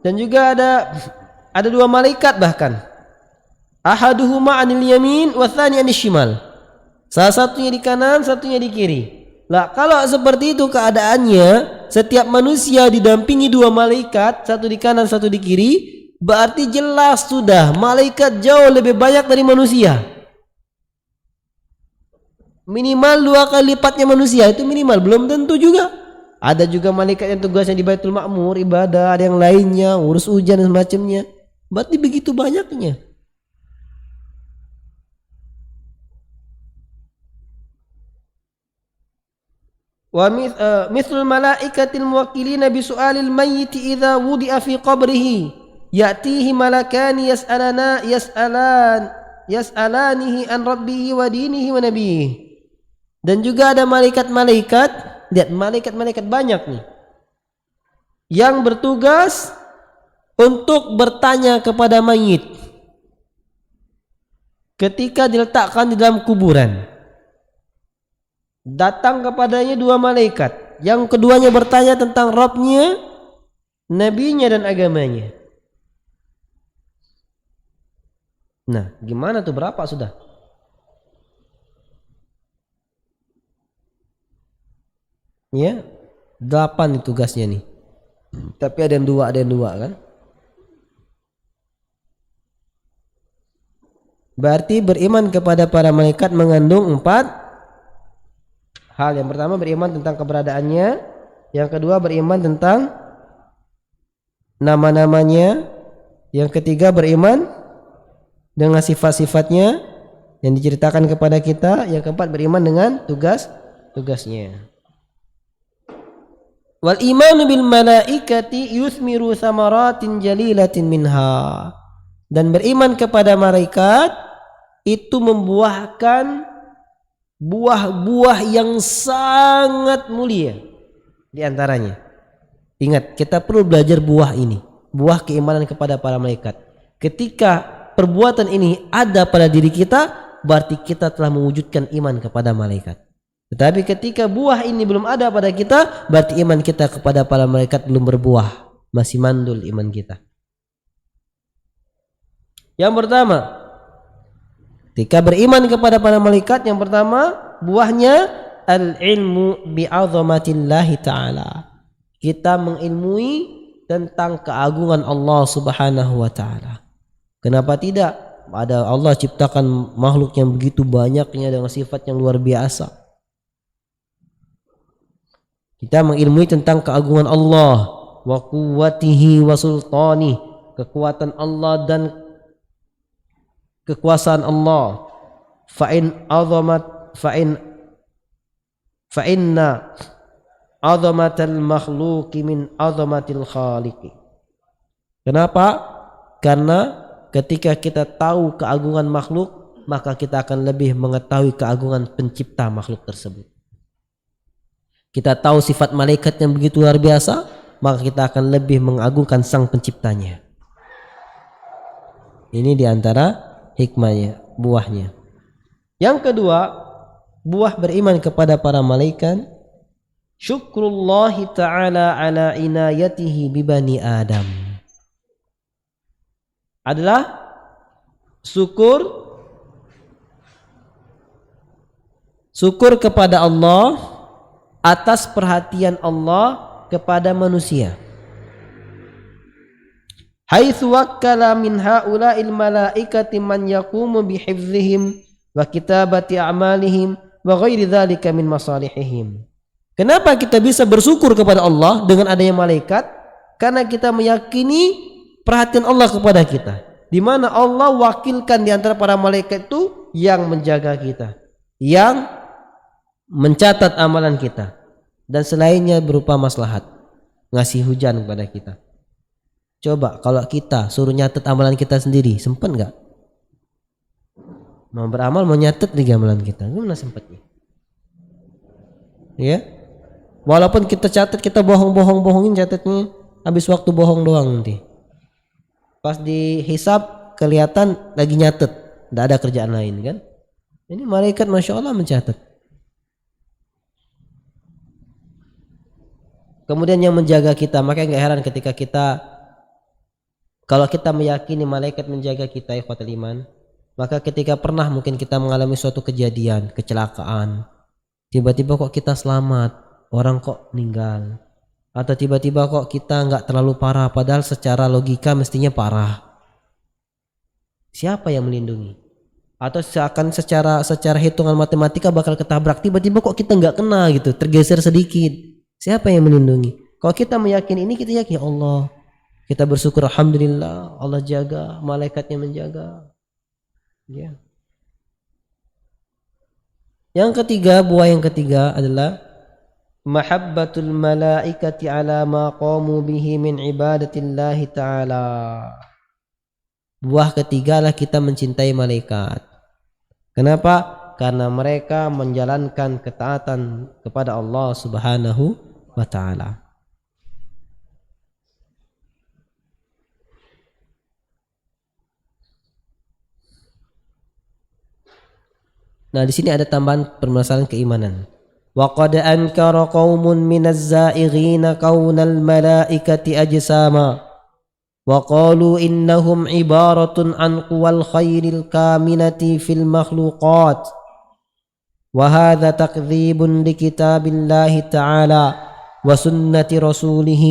Dan juga ada 2 malaikat bahkan. Ahaduhuma 'anil yamin wa tsani 'anil shimal. Salah satunya di kanan, satunya di kiri. Lah kalau seperti itu keadaannya, setiap manusia didampingi 2 malaikat, satu di kanan, satu di kiri, berarti jelas sudah malaikat jauh lebih banyak dari manusia. Minimal 2 kali lipatnya manusia, itu minimal, belum tentu juga. Ada juga malaikat yang tugasnya di Baitul Ma'mur ibadah, ada yang lainnya urus hujan dan semacamnya. Berarti begitu banyaknya. Wa mithlul malaikatil muwakkilina bi su'alil mayyit idza wudi'a fi qabrihi ya'tihi malakani yas'alanihi an rabbihi wa dinihi wa nabiyhi. Dan juga ada malaikat-malaikat, lihat malaikat-malaikat banyak nih yang bertugas untuk bertanya kepada mayit ketika diletakkan di dalam kuburan. Datang kepadanya dua malaikat, yang keduanya bertanya tentang Rabbnya, nabinya dan agamanya. Nah, gimana tuh, berapa sudah? Ya, 8 nih tugasnya nih. Tapi ada yang dua kan? Berarti beriman kepada para malaikat mengandung 4 hal. Yang pertama beriman tentang keberadaannya, yang kedua beriman tentang nama-namanya, yang ketiga beriman dengan sifat-sifatnya yang diceritakan kepada kita, yang keempat beriman dengan tugasnya. Wal imanu bil malaikati yuthmiru thamaratin jalilatin minha. Dan beriman kepada malaikat itu membuahkan buah-buah yang sangat mulia di antaranya. Ingat, kita perlu belajar buah ini, buah keimanan kepada para malaikat. Ketika perbuatan ini ada pada diri kita, berarti kita telah mewujudkan iman kepada malaikat. Tetapi ketika buah ini belum ada pada kita, berarti iman kita kepada para malaikat belum berbuah, masih mandul iman kita. Yang pertama, ketika beriman kepada para malaikat, yang pertama buahnya al-ilmu bi'azamatillahi ta'ala. Kita mengilmui tentang keagungan Allah Subhanahu wa ta'ala. Kenapa tidak? Ada Allah ciptakan makhluk yang begitu banyaknya dengan sifat yang luar biasa. Kita mengilmui tentang keagungan Allah, wa quwwatihi wa sultani, kekuatan Allah dan kekuasaan Allah. Fa inna azamatal makhluqi min azamatil khaliqi. Kenapa? Karena ketika kita tahu keagungan makhluk, maka kita akan lebih mengetahui keagungan pencipta makhluk tersebut. Kita tahu sifat malaikat yang begitu luar biasa, maka kita akan lebih mengagungkan sang penciptanya. Ini diantara hikmahnya, buahnya. Yang kedua, buah beriman kepada para malaikat, syukrullahi ta'ala ala inayatihi bibani Adam. Adalah syukur kepada Allah atas perhatian Allah kepada manusia. Haitsu wakkala min haula'il malaikati man yaqumu bihifdzihim wa kitabati a'malihim wa ghairi dzalika min masalihihim. Kenapa kita bisa bersyukur kepada Allah dengan adanya malaikat? Karena kita meyakini perhatian Allah kepada kita, di mana Allah wakilkan di antara para malaikat itu yang menjaga kita, yang mencatat amalan kita, dan selainnya berupa maslahat, ngasih hujan kepada kita. Coba kalau kita suruh nyatet amalan kita sendiri, sempat nggak? Mau beramal, mau nyatet di amalan kita, gimana sempatnya? Ya, walaupun kita catat, kita bohongin catatnya, habis waktu bohong doang nanti. Pas dihisab kelihatan lagi nyatet, nggak ada kerjaan lain kan? Ini malaikat masya Allah mencatat. Kemudian yang menjaga kita, makanya nggak heran ketika kalau kita meyakini malaikat menjaga kita, ikhwatul iman, maka ketika pernah mungkin kita mengalami suatu kejadian, kecelakaan, tiba-tiba kok kita selamat, orang kok meninggal, atau tiba-tiba kok kita nggak terlalu parah, padahal secara logika mestinya parah. Siapa yang melindungi? Atau seakan secara hitungan matematika bakal ketabrak, tiba-tiba kok kita nggak kena gitu, tergeser sedikit. Siapa yang melindungi? Kalau kita meyakini ini, kita yakin Allah. Kita bersyukur, alhamdulillah, Allah jaga, malaikatnya menjaga. Ya. Yang ketiga, buah yang ketiga adalah mahabbatul malaikati ala ma qamu bihi min ibadatillahi ta'ala. Buah ketiga adalah kita mencintai malaikat. Kenapa? Karena mereka menjalankan ketaatan kepada Allah Subhanahu wa ta'ala. Nah, di sini ada tambahan permasalahan keimanan. Wa qad ankara qaumun minaz za'ighina kaunal malaikati ajsama wa qalu innahum ibaratun an quwal khairil kaminati fil makhluqat wa hadha takdzibun li kitabillahi ta'ala wa sunnati rasulih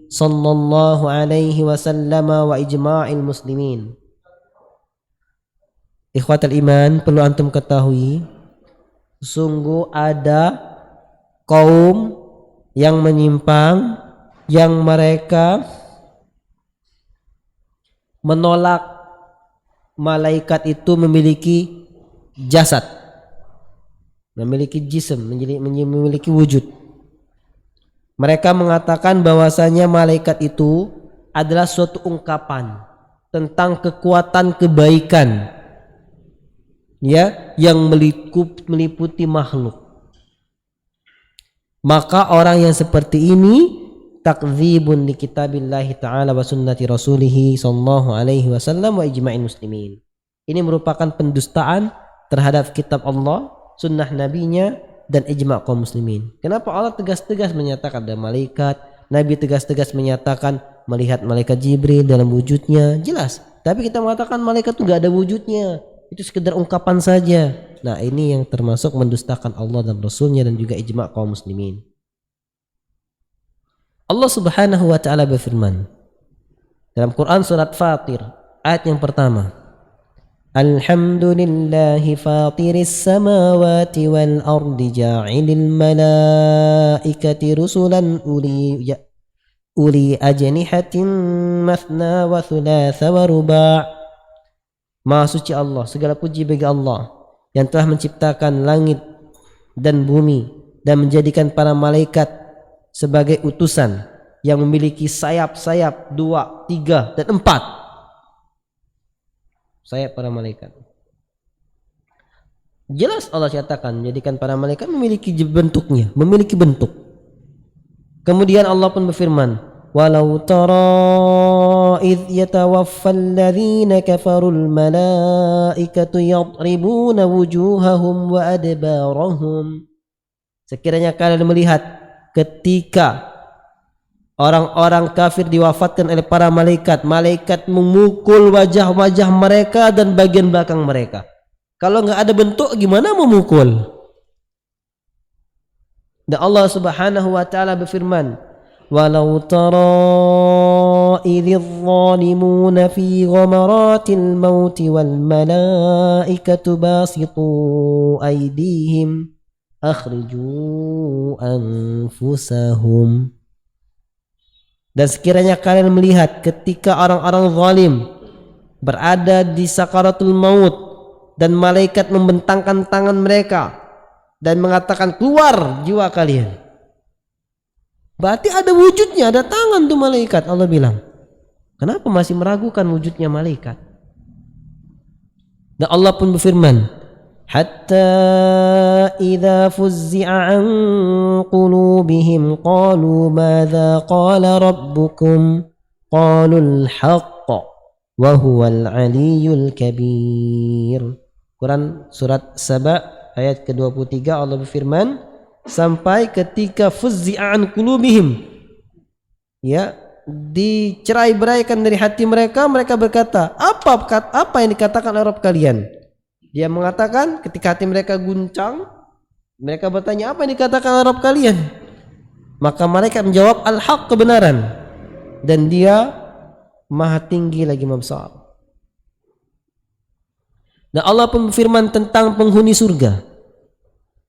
sallallahu alaihi wasallam wa ijma'il muslimin. Ikhwatal iman, perlu antum ketahui, sungguh ada kaum yang menyimpang, yang mereka menolak malaikat itu memiliki jasad, memiliki jism, memiliki wujud. Mereka mengatakan bahwasanya malaikat itu adalah suatu ungkapan tentang kekuatan kebaikan, ya, yang meliputi makhluk. Maka orang yang seperti ini takdzibun li kitabillahi ta'ala wa sunnati rasulih sallallahu alaihi wasallam wa ijma'il muslimin. Ini merupakan pendustaan terhadap kitab Allah, sunnah nabinya, dan ijma' kaum muslimin. Kenapa Allah tegas-tegas menyatakan ada malaikat, Nabi tegas-tegas menyatakan melihat malaikat Jibril dalam wujudnya, jelas. Tapi kita mengatakan malaikat itu gak ada wujudnya, itu sekedar ungkapan saja. Nah, ini yang termasuk mendustakan Allah dan Rasulnya dan juga ijma' kaum muslimin. Allah Subhanahu wa ta'ala berfirman dalam Quran surat Fatir ayat yang pertama, Alhamdulillahi fatiris samawati wal ardi ja'ilil malaikati rusulan uli ajnihatin mathna wa thulatha wa ruba'. Maha suci Allah, segala puji bagi Allah yang telah menciptakan langit dan bumi dan menjadikan para malaikat sebagai utusan yang memiliki sayap-sayap 2, 3, dan 4 sayap para malaikat. Jelas Allah katakan menjadikan para malaikat memiliki bentuknya, memiliki bentuk. Kemudian Allah pun berfirman, walau tara idh yatawaffal ladzina kafarul malaikatu yadribuna wujuhahum wa adbarahum. Sekiranya kalian melihat ketika orang-orang kafir diwafatkan oleh para malaikat, malaikat memukul wajah-wajah mereka dan bagian belakang mereka. Kalau nggak ada bentuk, gimana memukul? Dan Allah Subhanahu wa ta'ala berfirman, walau tara idh adh-dhalimuna fi ghamaratil maut wal malaikatu basitu aydihim akhriju anfusahum. Dan sekiranya kalian melihat ketika orang-orang zalim berada di sakaratul maut dan malaikat membentangkan tangan mereka dan mengatakan keluar jiwa kalian, berarti ada wujudnya, ada tangan tuh malaikat. Allah bilang, kenapa masih meragukan wujudnya malaikat? Dan Allah pun berfirman, hatta idza fuzzi'a an qulubihim qalu madza qala rabbukum qalu al-haqq wa huwal aliyyul kabir. Quran surat Saba ayat ke-23 Allah berfirman, sampai ketika fuzzi'a an qulubihim, ya, dicerai-beraikan dari hati mereka, mereka berkata, apa yang dikatakan oleh Rabb kalian? Dia mengatakan ketika hati mereka guncang, mereka bertanya, apa yang dikatakan oleh Rabb kalian? Maka malaikat menjawab, al-haq, kebenaran, dan dia maha tinggi lagi maha besar. Dan Allah pun berfirman tentang penghuni surga,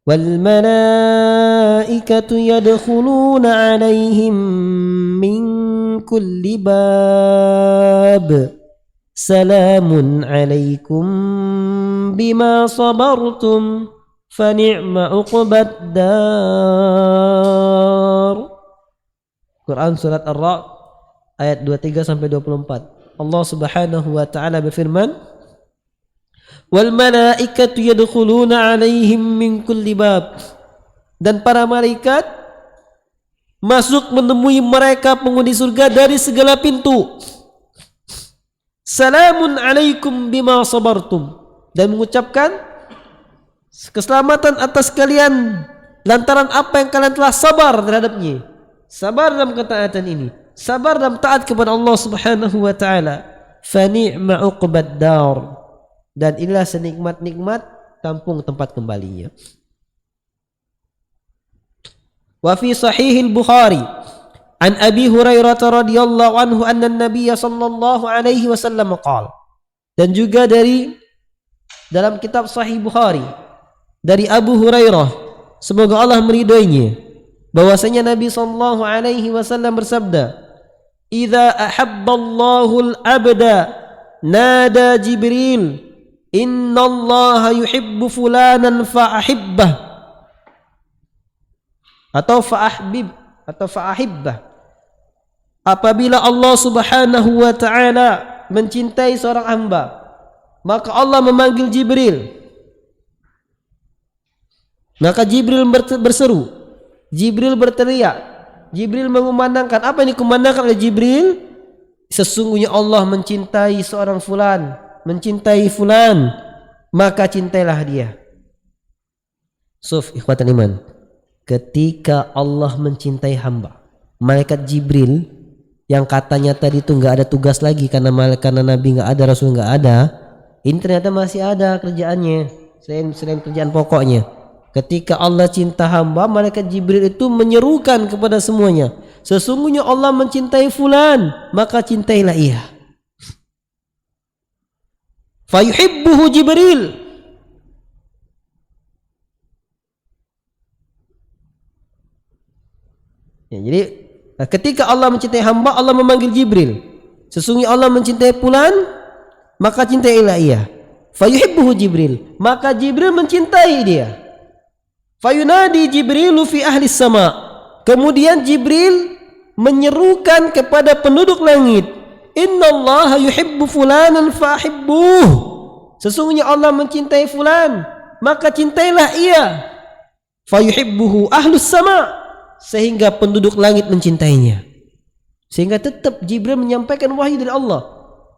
wal malaikatu yadkhuluna alaihim min kulli bab salamun alaikum bima sabartum fa ni'ma uqbad dar. Quran surat Ar-Ra'd ayat 23 sampai 24. Allah Subhanahu wa taala berfirman, wal malaikatu yadkhuluna alaihim min kulli bab, dan para malaikat masuk menemui mereka penghuni surga dari segala pintu. Salamun alaikum bima sabartum, dan mengucapkan keselamatan atas kalian lantaran apa yang kalian telah sabar terhadapnya. Sabar dalam ketaatan ini, sabar dalam taat kepada Allah Subhanahu wa taala. Fa ni'ma uqbad dar, dan inilah senikmat-nikmat kampung tempat kembalinya. Wa fi sahih al-Bukhari an Abi Hurairah radhiyallahu anhu anna an-nabiy sallallahu alaihi wasallam qala, dan juga dari dalam kitab Sahih Bukhari dari Abu Hurairah, semoga Allah meridhoinya, bahwasanya Nabi sallallahu alaihi wasallam bersabda, "Idza ahabballahu al-'abda nada Jibril, innallaha yuhibbu fulanan fa'ahibbah," atau fa'ahibbah. Apabila Allah Subhanahu wa taala mencintai seorang hamba, maka Allah memanggil Jibril. Maka Jibril berseru, Jibril berteriak, Jibril mengumandangkan. Apa yang dikumandangkan oleh Jibril? Sesungguhnya Allah mencintai seorang fulan, mencintai fulan, maka cintailah dia. Suf ikhwatan iman, ketika Allah mencintai hamba, malaikat Jibril yang katanya tadi itu nggak ada tugas lagi karena Nabi nggak ada, Rasul nggak ada, ini ternyata masih ada kerjaannya selain kerjaan pokoknya. Ketika Allah cinta hamba, malaikat Jibril itu menyerukan kepada semuanya, sesungguhnya Allah mencintai fulan, maka cintailah ia. Fayuhibbuhu Jibril, ya, jadi ketika Allah mencintai hamba, Allah memanggil Jibril, sesungguhnya Allah mencintai fulan, maka cintailah ia. Fayuhibbuhu Jibril, maka Jibril mencintai dia. Fayunadi Jibrilu fi ahli sama, kemudian Jibril menyerukan kepada penduduk langit, innallaha yuhibbu fulanan fa'hibbuh, sesungguhnya Allah mencintai fulan, maka cintailah ia. Fayuhibbuhu ahlus sama, sehingga penduduk langit mencintainya. Sehingga tetap Jibril menyampaikan wahyu dari Allah.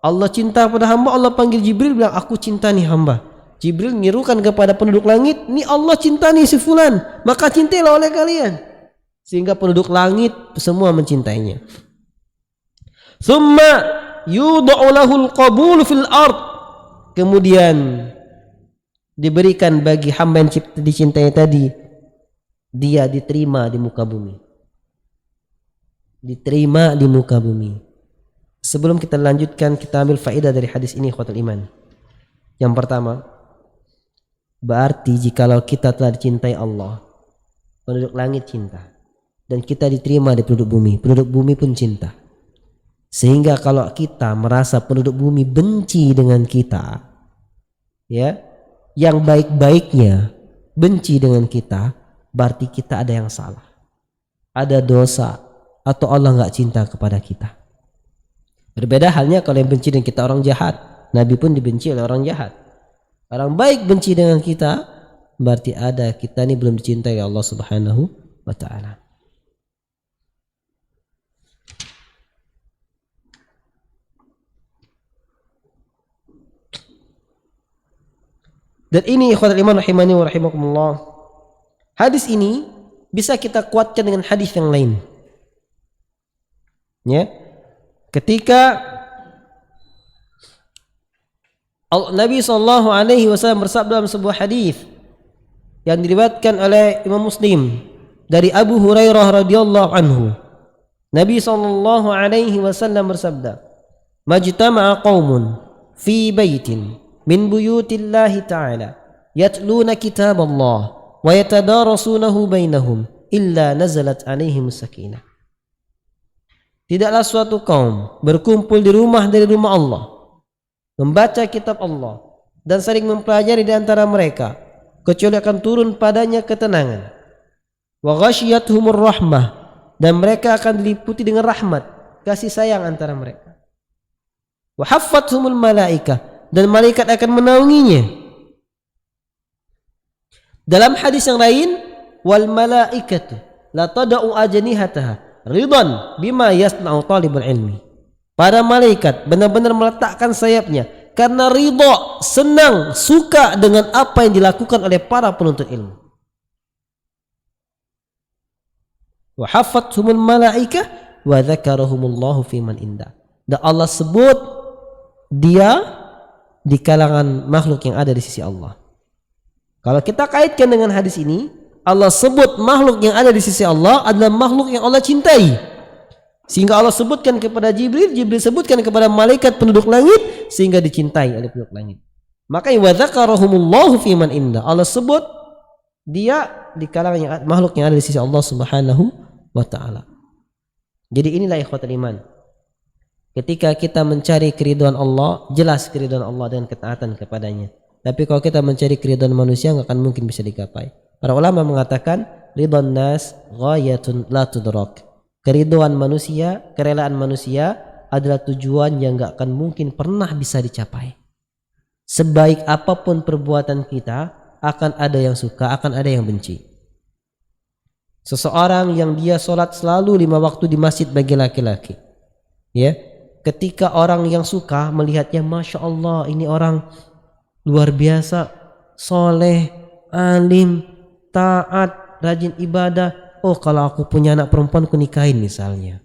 Allah cinta pada hamba, Allah panggil Jibril, bilang aku cinta nih hamba. Jibril menyerukan kepada penduduk langit, nih Allah cinta nih si fulan, maka cintailah oleh kalian. Sehingga penduduk langit semua mencintainya. Thumma yudha'u lahul qabul fil ard, kemudian diberikan bagi hamba yang dicintai tadi, dia diterima di muka bumi. Diterima di muka bumi. Sebelum kita lanjutkan, kita ambil faedah dari hadis ini, ikhwatul iman. Yang pertama, berarti jikalau kita telah dicintai Allah, penduduk langit cinta, dan kita diterima di penduduk bumi pun cinta. Sehingga kalau kita merasa penduduk bumi benci dengan kita, ya, yang baik-baiknya benci dengan kita, berarti kita ada yang salah, ada dosa, atau Allah nggak cinta kepada kita. Berbeda halnya kalau yang benci dengan kita orang jahat. Nabi pun dibenci oleh orang jahat. Orang baik benci dengan kita, berarti ada kita ini belum dicintai oleh Allah Subhanahu wa taala. Dan ini ikhwatul iman rahimani wa rahimakumullah, hadis ini bisa kita kuatkan dengan hadis yang lain. Ya. Ketika Nabi SAW bersabda dalam sebuah hadis yang diriwayatkan oleh Imam Muslim dari Abu Hurairah radhiyallahu anhu, Nabi SAW bersabda, "Majtama'a qaumun fi baitin min buyutillahi ta'ala yatluna kitab Allah wa yatadarasunahu bainahum illa nazalat alaihimus sakinah. Tidaklah suatu kaum berkumpul di rumah dari rumah Allah, membaca kitab Allah dan saling mempelajari di antara mereka, kecuali akan turun padanya ketenangan. Wa ghasyiyatuhumur rahmah, dan mereka akan diliputi dengan rahmat, kasih sayang antara mereka. Wa haffathumul malaikah, dan malaikat akan menaunginya. Dalam hadis yang lain, wal malaikatu la tada'u ajnihataha ridwan bima yasna'u talibul ilmi. Para malaikat benar-benar meletakkan sayapnya karena ridha, senang, suka dengan apa yang dilakukan oleh para penuntut ilmu. Wa haffathumul malaikah wa dzakarahumullahu fiman indah. Dan Allah sebut dia di kalangan makhluk yang ada di sisi Allah. Kalau kita kaitkan dengan hadis ini, Allah sebut makhluk yang ada di sisi Allah adalah makhluk yang Allah cintai. Sehingga Allah sebutkan kepada Jibril, Jibril sebutkan kepada malaikat penduduk langit, sehingga dicintai oleh penduduk langit. Makanya wa dzakarahumullahu fiman indah. Allah sebut dia di kalangan makhluk yang ada di sisi Allah Subhanahu wa taala. Jadi inilah ikhwatul iman. Ketika kita mencari keridhaan Allah, jelas keridhaan Allah dengan ketaatan kepadanya. Tapi kalau kita mencari keridhaan manusia, nggak akan mungkin bisa digapai. Para ulama mengatakan ridwan nas ghayatun la tudrak. Keridhaan manusia, kerelaan manusia adalah tujuan yang nggak akan mungkin pernah bisa dicapai. Sebaik apapun perbuatan kita, akan ada yang suka, akan ada yang benci. Seseorang yang dia sholat selalu 5 waktu di masjid bagi laki-laki, ya, ketika orang yang suka melihatnya, masya Allah, ini orang luar biasa, soleh, alim, taat, rajin ibadah. Oh, kalau aku punya anak perempuan, aku nikahin misalnya.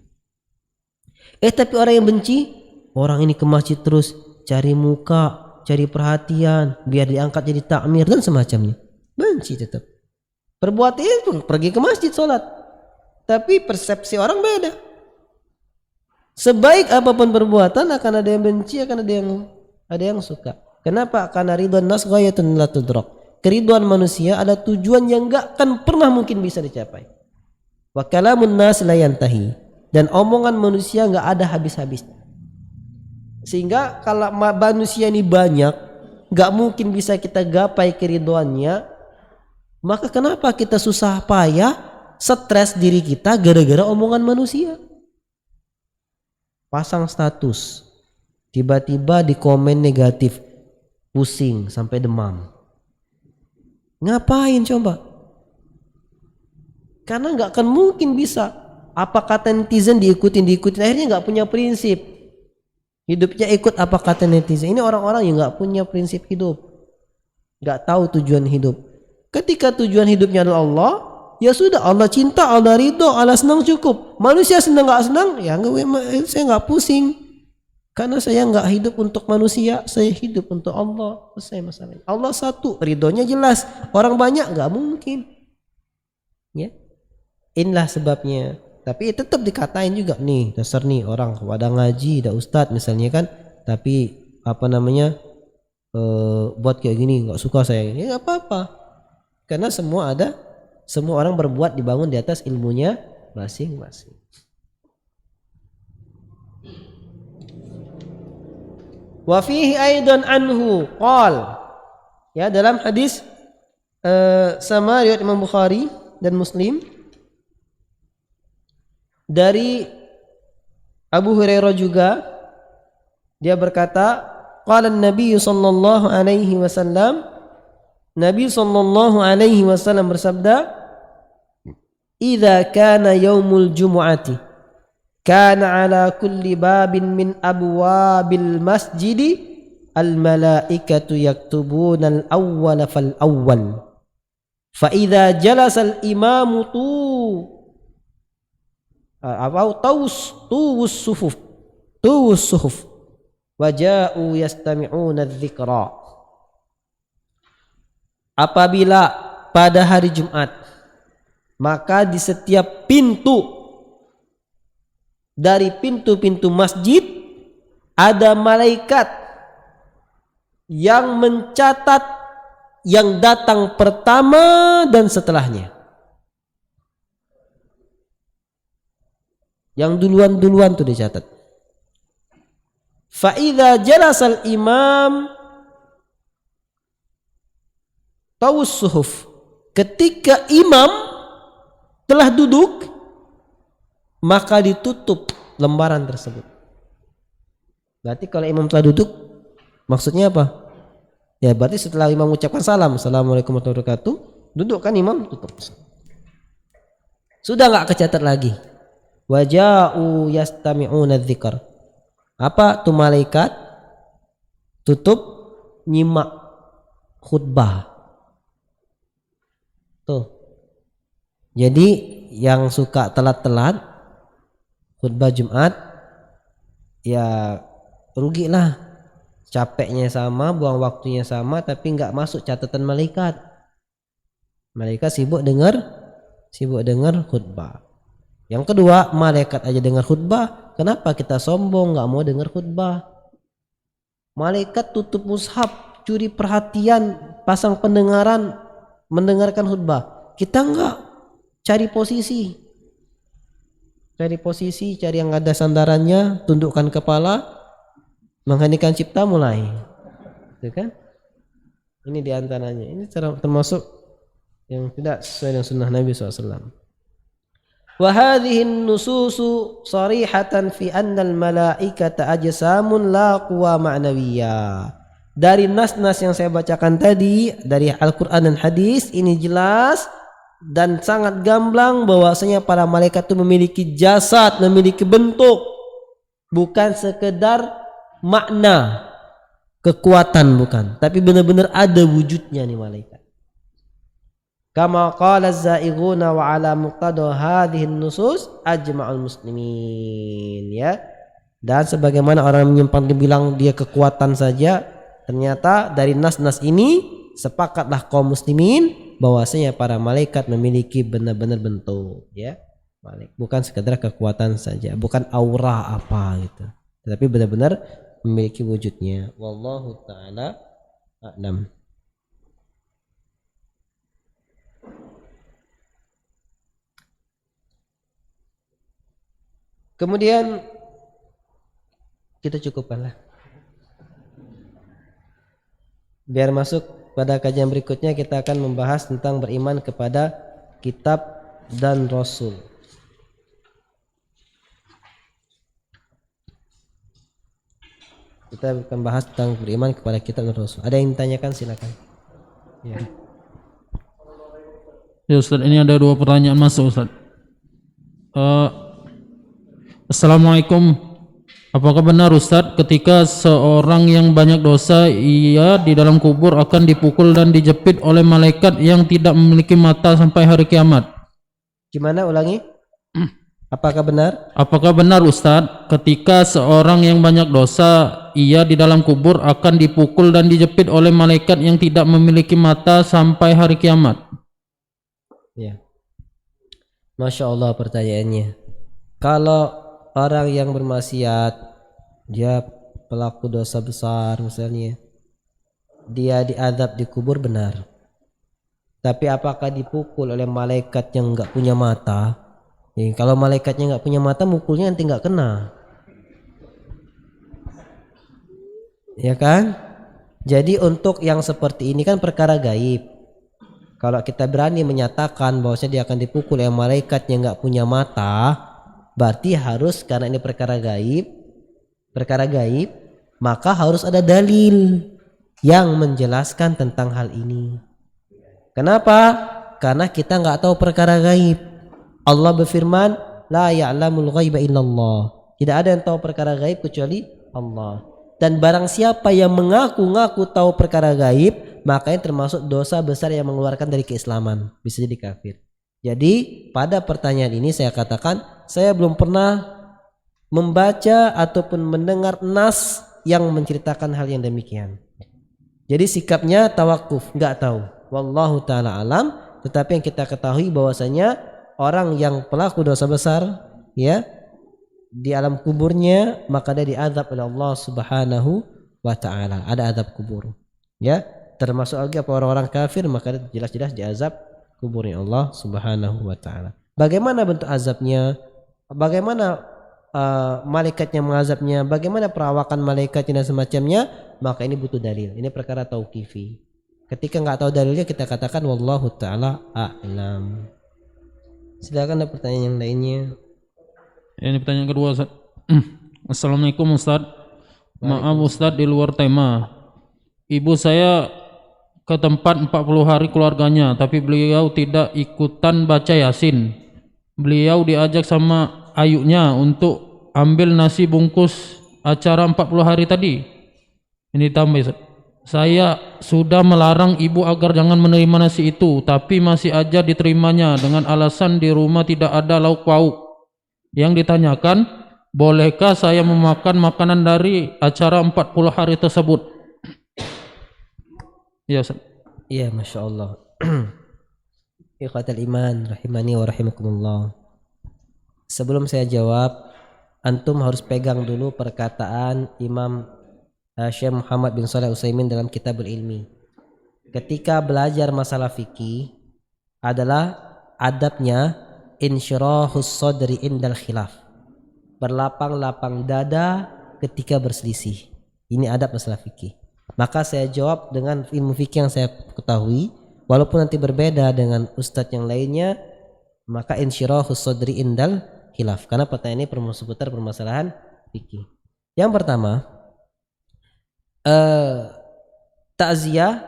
Tapi orang yang benci, orang ini ke masjid terus cari muka, cari perhatian, biar diangkat jadi takmir dan semacamnya. Benci tetap. Perbuatan itu pergi ke masjid sholat, tapi persepsi orang beda. Sebaik apapun perbuatan, akan ada yang benci, akan ada yang suka. Kenapa? Karena ridwan nas ghayatun la tudrak. Keridhaan manusia ada tujuan yang enggak akan pernah mungkin bisa dicapai. Wa kalamun nas la yantahi, dan omongan manusia enggak ada habis-habisnya. Sehingga kalau manusia ini banyak, enggak mungkin bisa kita gapai keridhaannya. Maka kenapa kita susah payah, stres diri kita gara-gara omongan manusia? Pasang status, tiba-tiba di komen negatif, pusing sampai demam. Ngapain coba? Karena nggak akan mungkin bisa. Apa kata netizen diikutin, akhirnya nggak punya prinsip. Hidupnya ikut apa kata netizen. Ini orang-orang yang nggak punya prinsip hidup, nggak tahu tujuan hidup. Ketika tujuan hidupnya adalah Allah, ya sudah, Allah cinta, Allah ridho, Allah senang, cukup. Manusia senang nggak senang, ya saya nggak pusing. Karena saya nggak hidup untuk manusia, saya hidup untuk Allah. Selesai masalahnya. Allah satu, ridhonya jelas. Orang banyak nggak mungkin. Ya, inilah sebabnya. Tapi tetap dikatain juga nih, dasar nih orang pada ngaji, dah ustadz misalnya kan. Tapi apa namanya, buat kayak gini nggak suka saya. Ya nggak apa-apa. Karena semua orang berbuat dibangun di atas ilmunya masing-masing. Wa fihi aidan anhu qal, ya, dalam hadis sama riwayat Imam Bukhari dan Muslim dari Abu Hurairah juga, dia berkata, qala an-nabiy sallallahu alaihi wasallam, Nabi sallallahu alaihi wasallam bersabda, idza kana yaumul jumu'ati kana ala kulli babin min abwabil masjidi al malaikatu yaktubuna al awwal fal awwal fa idza jalasa al imamu tuwus suhuf wa ja'u yastami'una adh-dhikra. Apabila pada hari Jumat, maka di setiap pintu dari pintu-pintu masjid ada malaikat yang mencatat yang datang pertama dan setelahnya. Yang duluan-duluan tuh dicatat. Fa idza jalasal imam tawus suhuf. Ketika imam telah duduk, maka ditutup lembaran tersebut. Berarti kalau imam telah duduk, maksudnya apa? Ya berarti setelah imam mengucapkan salam, assalamualaikum warahmatullahi wabarakatuh, duduk kan imam, tutup. Sudah nggak kecatat lagi. Waja'u yastami'una dzikr. Apa tuh malaikat? Tutup nyimak khutbah. Tuh. Jadi yang suka telat-telat khutbah Jumat ya rugilah. Capeknya sama, buang waktunya sama, tapi nggak masuk catatan malaikat. Malaikat sibuk dengar khutbah. Yang kedua, malaikat aja dengar khutbah, kenapa kita sombong nggak mau dengar khutbah? Malaikat tutup mushaf, curi perhatian, pasang pendengaran, mendengarkan khutbah. Kita nggak, cari posisi, cari yang ada sandarannya, tundukkan kepala, mengheningkan cipta, mulai. Itu kan? Ini diantaranya. Ini termasuk yang tidak sesuai dengan sunnah Nabi SAW. Wa hadhihi an-nususu sarihatan fi anna al-malaikata ajsamun la quwa ma'nawiyyah. Dari nas-nas yang saya bacakan tadi dari Al-Qur'an dan hadis, ini jelas dan sangat gamblang bahwasanya para malaikat itu memiliki jasad, memiliki bentuk, bukan sekedar makna, kekuatan, bukan, tapi benar-benar ada wujudnya nih malaikat. Kama qala az-za'ighuna wa ala muqtada hadhihi an-nusus ajma'ul muslimin, ya. Dan sebagaimana orang menyimpang dibilang dia kekuatan saja, ternyata dari nas-nas ini sepakatlah kaum muslimin bahwasanya para malaikat memiliki benar-benar bentuk, ya. Bukan sekedar kekuatan saja, bukan aura apa gitu, tetapi benar-benar memiliki wujudnya. Wallahu ta'ala a'lam. Kemudian kita cukupkanlah. Biar masuk pada kajian berikutnya, kita akan membahas tentang beriman kepada kitab dan rasul. Kita akan bahas tentang beriman kepada kitab dan rasul. Ada yang ditanyakan, silakan. Ya. Ya Ustaz, ini ada 2 pertanyaan masuk Ustaz. Assalamualaikum. Apakah benar Ustaz ketika seorang yang banyak dosa ia di dalam kubur akan dipukul dan dijepit oleh malaikat yang tidak memiliki mata sampai hari kiamat? Gimana, ulangi? Apakah benar? Apakah benar Ustaz ketika seorang yang banyak dosa ia di dalam kubur akan dipukul dan dijepit oleh malaikat yang tidak memiliki mata sampai hari kiamat? Ya. Masya Allah pertanyaannya. Kalau orang yang bermaksiat, dia pelaku dosa besar misalnya, dia diazab di kubur, benar. Tapi apakah dipukul oleh malaikat yang nggak punya mata? Ya, kalau malaikatnya nggak punya mata, mukulnya nanti nggak kena, ya kan? Jadi untuk yang seperti ini kan perkara gaib. Kalau kita berani menyatakan bahwasanya dia akan dipukul oleh malaikat yang nggak punya mata, berarti harus, karena ini perkara gaib, maka harus ada dalil yang menjelaskan tentang hal ini. Kenapa? Karena kita nggak tahu perkara gaib. Allah berfirman, la ya'lamul ghaiba illallah. Tidak ada yang tahu perkara gaib kecuali Allah. Dan barang siapa yang mengaku-ngaku tahu perkara gaib, makanya termasuk dosa besar yang mengeluarkan dari keislaman, bisa jadi kafir. Jadi pada pertanyaan ini saya katakan, saya belum pernah membaca ataupun mendengar nas yang menceritakan hal yang demikian. Jadi sikapnya tawakuf, nggak tahu. Wallahu ta'ala alam. Tetapi yang kita ketahui bahwasanya orang yang pelaku dosa besar, ya, di alam kuburnya, maka dia diazab oleh Allah Subhanahu wa ta'ala. Ada azab kubur, ya. termasuk lagi apa orang-orang kafir, maka jelas-jelas diazab kuburnya Allah Subhanahu wa taala. Bagaimana bentuk azabnya? Bagaimana malaikatnya mengazabnya? Bagaimana perawakan malaikatnya dan semacamnya? Maka ini butuh dalil. Ini perkara tauqifi. Ketika nggak tahu dalilnya kita katakan wallahu taala a'lam. Silakan ada pertanyaan yang lainnya. Ini pertanyaan kedua, Ustaz. Assalamualaikum Ustaz. Maaf Ustaz, di luar tema. Ibu saya ke tempat 40 hari keluarganya, tapi beliau tidak ikutan baca Yasin. Beliau diajak sama ayunya untuk ambil nasi bungkus acara 40 hari tadi. Ini tambah, Ustaz. Saya sudah melarang ibu agar jangan menerima nasi itu, tapi masih aja diterimanya dengan alasan di rumah tidak ada lauk pauk. Yang ditanyakan, bolehkah saya memakan makanan dari acara 40 hari tersebut? Ya, Ustaz. Iya, Masya Allah. Ikhwatal iman rahimani wa rahimakumullah. Sebelum saya jawab, antum harus pegang dulu perkataan Imam Syekh Muhammad bin Shalih Al-Utsaimin dalam Kitabul Ilmi. Ketika belajar masalah fikih adalah adabnya insyirahus sadri indal khilaf, berlapang-lapang dada ketika berselisih. Ini adab masalah fikih. Maka saya jawab dengan ilmu fikih yang saya ketahui, walaupun nanti berbeda dengan ustadz yang lainnya, maka insyirahus sadri indal khilaf, karena pertanyaan ini seputar permasalahan fikih. Yang pertama, takziah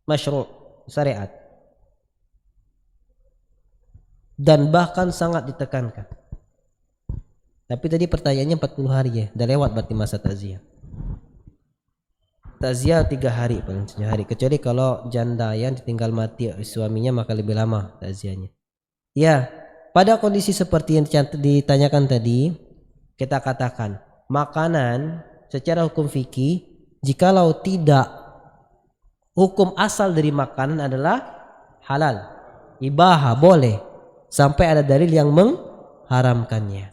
masyru' syariat, dan bahkan sangat ditekankan. Tapi tadi pertanyaannya 40 hari ya, udah lewat berarti masa takziah. Takziah 3 hari paling 3 hari, kecuali kalau janda yang ditinggal mati suaminya maka lebih lama takziahnya. Ya, pada kondisi seperti yang ditanyakan tadi, kita katakan makanan secara hukum fikih, jikalau tidak, hukum asal dari makanan adalah halal, ibahah, boleh, sampai ada dalil yang mengharamkannya.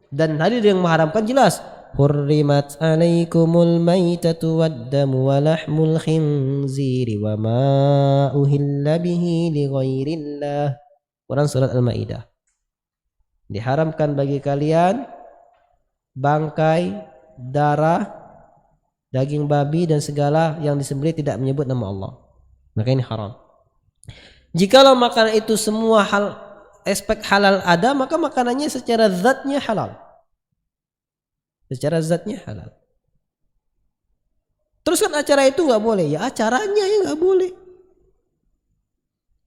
Dan dalil yang mengharamkan jelas, hurrimat alaikumul maitatu waddamu wa lahmul khinziri wa ma uhilla bihi li ghairillah. Quran surat Al-Maidah. Diharamkan bagi kalian bangkai, darah, daging babi dan segala yang disembelih tidak menyebut nama Allah. Maka ini haram. Jikalau makanan itu semua aspek halal ada, maka makanannya secara zatnya halal. Secara zatnya halal. Terus kan acara itu nggak boleh, ya acaranya yang nggak boleh.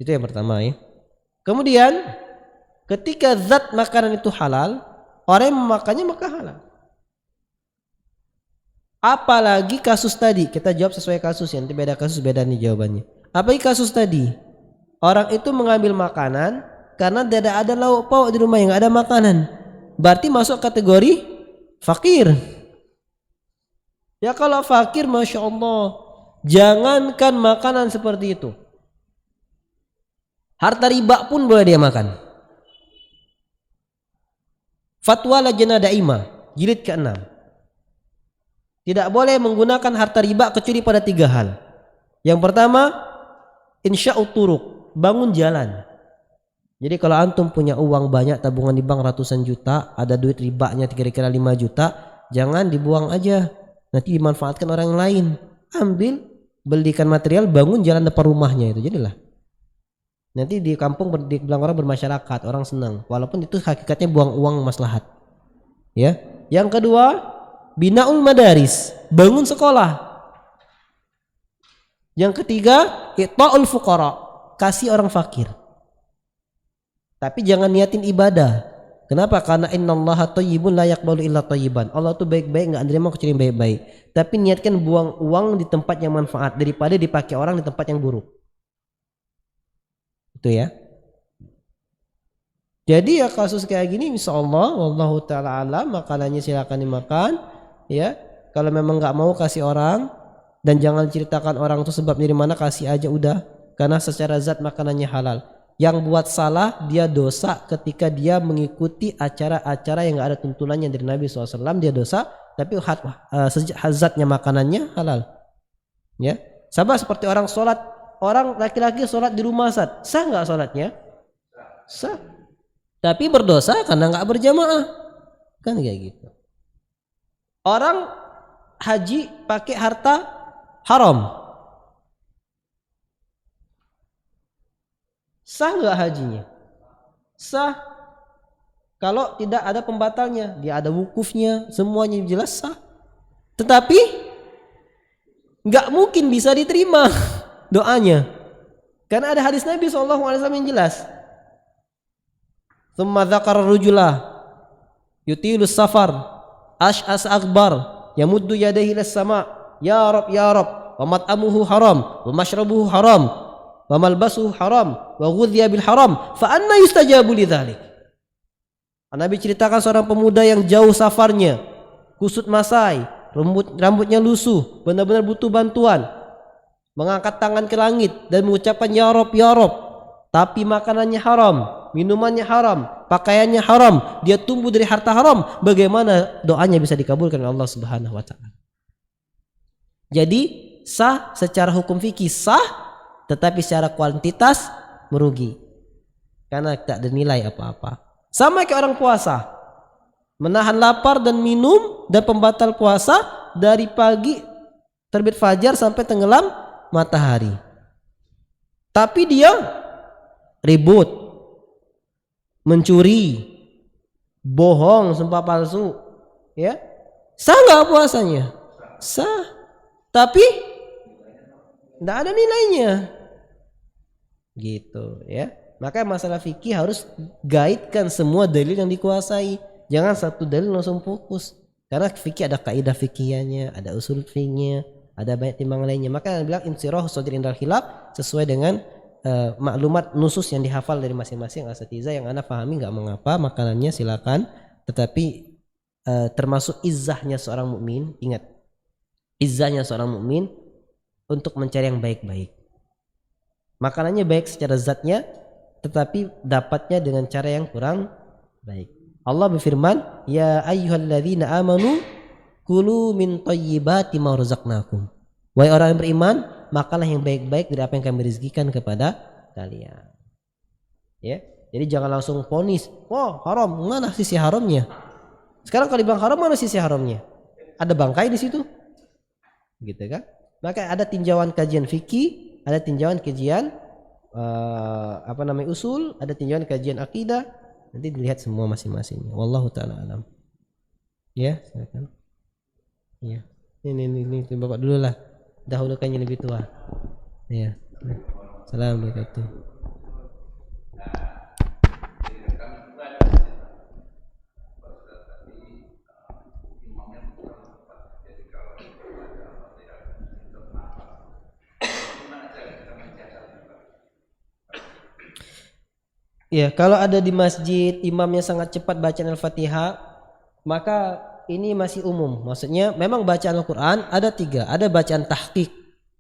Itu yang pertama ya. Kemudian ketika zat makanan itu halal, orang yang memakannya maka halal. Apalagi kasus tadi, kita jawab sesuai kasus ya, nanti beda kasus beda nih jawabannya. Apalagi kasus tadi, orang itu mengambil makanan karena tidak ada lauk pauk di rumah, yang ada makanan, berarti masuk kategori fakir. Ya kalau fakir, Masya Allah, jangankan makanan seperti itu, harta riba pun boleh dia makan. Fatwa Lajnah Daimah jilid ke-6, tidak boleh menggunakan harta riba kecuali pada 3 hal. Yang pertama, insya'ut turuq, bangun jalan. Jadi kalau antum punya uang banyak, tabungan di bank ratusan juta, ada duit ribanya kira-kira 5 juta, jangan dibuang aja, nanti dimanfaatkan orang lain. Ambil, belikan material, bangun jalan depan rumahnya itu, jadilah. Nanti di kampung dibilang orang bermasyarakat, orang senang, walaupun itu hakikatnya buang uang maslahat. Ya. Yang kedua, binaul madaris, bangun sekolah. Yang ketiga, i'ta'ul fuqara, kasih orang fakir. Tapi jangan niatin ibadah. Kenapa? Karena innallaha thayyibun la yaqbalu illa thayyiban. Allah tuh baik-baik, enggak nerima kecuali yang baik-baik. Tapi niatkan buang uang di tempat yang manfaat daripada dipakai orang di tempat yang buruk. Itu ya. Jadi ya kasus kayak gini insyaallah wallahu taala alam, makanannya silakan dimakan ya. Kalau memang enggak mau kasih orang, dan jangan ceritakan orang itu sebab dari mana, kasih aja udah, karena secara zat makanannya halal. Yang buat salah dia dosa ketika dia mengikuti acara-acara yang enggak ada tuntunannya dari Nabi SAW, dia dosa. Tapi zatnya makanannya halal. Ya, sama seperti orang sholat, orang laki-laki sholat di rumah sah nggak sholatnya? Sah. Tapi berdosa karena nggak berjamaah, kan kayak gitu. Orang haji pakai harta haram, sah nggak hajinya? Sah. Kalau tidak ada pembatalnya, dia ada wukufnya, semuanya jelas sah. Tetapi nggak mungkin bisa diterima doanya, karena ada hadis Nabi SAW yang jelas. Tsumma dzakara rajula yutilus safar ash'as akbar yamuddu yadayhi ila sama ya rab wa mat'amuhu haram wa mashrabuhu haram wa malbasuhu haram wa ghudhiya bil haram fa anna yustajabu lidzalik. Nabi ceritakan seorang pemuda yang jauh safarnya, kusut masai, rambutnya lusuh, benar-benar butuh bantuan, mengangkat tangan ke langit dan mengucapkan ya Rob, tapi makanannya haram, minumannya haram, pakaiannya haram, dia tumbuh dari harta haram. Bagaimana doanya bisa dikabulkan oleh Allah Subhanahu wa taala? Jadi sah secara hukum fikih sah, tetapi secara kuantitas merugi karena tak ada nilai apa-apa. Sama kayak orang puasa, menahan lapar dan minum dan pembatal puasa dari pagi terbit fajar sampai tenggelam matahari. Tapi dia ribut, mencuri, bohong, sumpah palsu, ya, sah nggak puasanya? Sah, tapi nggak ada nilainya, gitu ya. Maka masalah fikih harus gaitkan semua dalil yang dikuasai. Jangan satu dalil langsung fokus. Karena fikih ada kaidah fikihnya, ada usul fikihnya, ada banyak timbangan lainnya. Maka yang bilang insirahu sadri indal khilaf sesuai dengan maklumat nusus yang dihafal dari masing-masing asatidzah yang anda pahami nggak mengapa, makanannya silakan. Tetapi termasuk izzahnya seorang mukmin, ingat izzahnya seorang mukmin untuk mencari yang baik-baik. Makanannya baik secara zatnya, tetapi dapatnya dengan cara yang kurang baik. Allah berfirman, ya ayyuhalladzina amanu kulu min thayyibati ma razaqnakum. Wahai orang yang beriman, makanlah yang baik-baik dari apa yang kami rezekikan kepada kalian. Ya, jadi jangan langsung vonis, wah haram, mana sisi haramnya? Sekarang kalau dibilang haram, mana sisi haramnya? Ada bangkai di situ, gitu kan? Maka ada tinjauan kajian fikih, ada tinjauan kajian usul, ada tinjauan kajian akidah, nanti dilihat semua masing-masingnya. Wallahu taala alam. Ya, silakan. Ya. Ini Bapak dulu lah. Dahulukan yang lebih tua. Ya. Assalamualaikum. Ya, kalau ada di masjid imamnya sangat cepat bacaan Al-Fatihah, maka ini masih umum. Maksudnya memang bacaan Al-Quran ada 3. Ada bacaan tahqiq.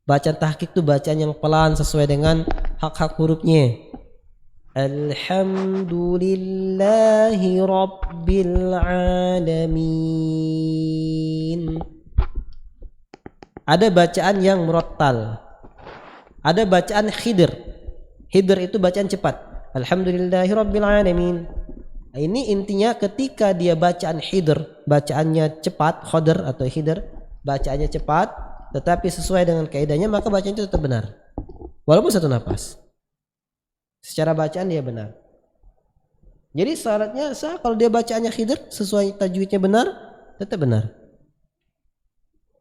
Bacaan tahqiq itu bacaan yang pelan sesuai dengan hak-hak hurufnya. Alhamdulillahi Rabbil Alamin. Ada bacaan yang murattal. Ada bacaan khidr. Khidr itu bacaan cepat. Alhamdulillahirabbil alamin. Ini intinya ketika dia bacaan khidr, bacaannya cepat, khadr atau khidr, bacaannya cepat tetapi sesuai dengan kaidahnya, maka bacaan itu tetap benar. Walaupun satu nafas. Secara bacaan dia benar. Jadi syaratnya sah kalau dia bacaannya khidr sesuai tajwidnya benar, tetap benar.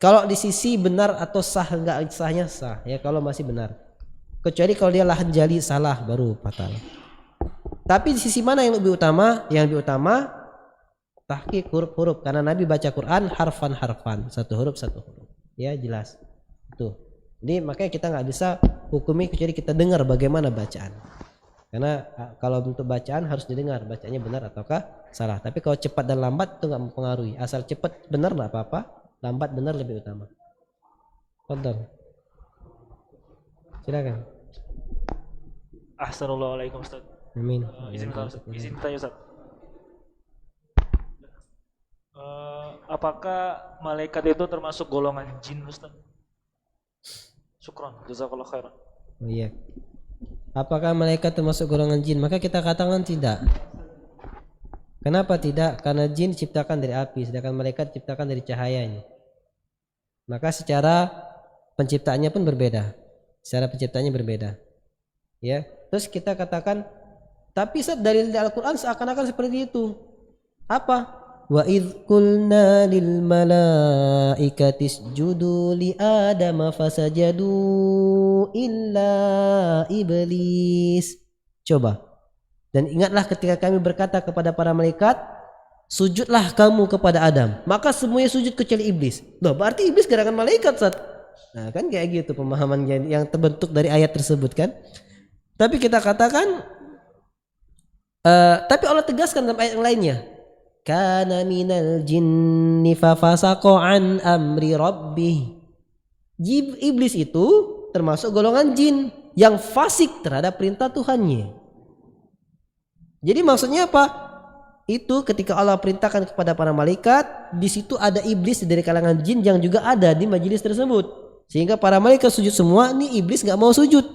Kalau di sisi benar atau sah enggak sahnya sah ya kalau masih benar. Kecuali kalau dia lahan jali salah baru fatal. Tapi di sisi mana yang lebih utama? Yang lebih utama tahqiq huruf-huruf, karena Nabi baca Quran harfan, satu huruf. Ya jelas. Itu. Jadi makanya kita nggak bisa hukumi kecuali kita dengar bagaimana bacaan. Karena kalau untuk bacaan harus didengar bacaannya benar ataukah salah. Tapi kalau cepat dan lambat itu nggak mempengaruhi. Asal cepat benar nggak apa-apa, lambat benar lebih utama. Fadhal. Silakan. Assalamualaikum Ustaz. Amin. Izin tanya Ustaz. Apakah malaikat itu termasuk golongan jin Ustaz? Syukran. Jazakallah khairan. Oh iya. Apakah malaikat termasuk golongan jin? Maka kita katakan tidak. Kenapa tidak? Karena jin diciptakan dari api, sedangkan malaikat diciptakan dari cahayanya. Maka secara penciptaannya pun berbeda. Secara penciptaannya berbeda. Ya. Terus kita katakan, tapi dari Al-Quran seakan-akan seperti itu. Apa? Wa idh qulna lil malaikati isjudu li adama fasajadu illa iblis. Coba. Dan ingatlah ketika kami berkata kepada para malaikat, sujudlah kamu kepada Adam. Maka semuanya sujud kecuali iblis. Loh, berarti iblis gerangan malaikat, Ustaz. Nah, kan kayak gitu pemahaman yang terbentuk dari ayat tersebut kan. Tapi kita katakan tapi Allah tegaskan dalam ayat yang lainnya. Kana minal jinni fafasaqa an amri rabbih. Iblis itu termasuk golongan jin yang fasik terhadap perintah Tuhannya. Jadi maksudnya apa? Itu ketika Allah perintahkan kepada para malaikat, di situ ada iblis dari kalangan jin yang juga ada di majelis tersebut. Sehingga para malaikat sujud semua, ini iblis nggak mau sujud.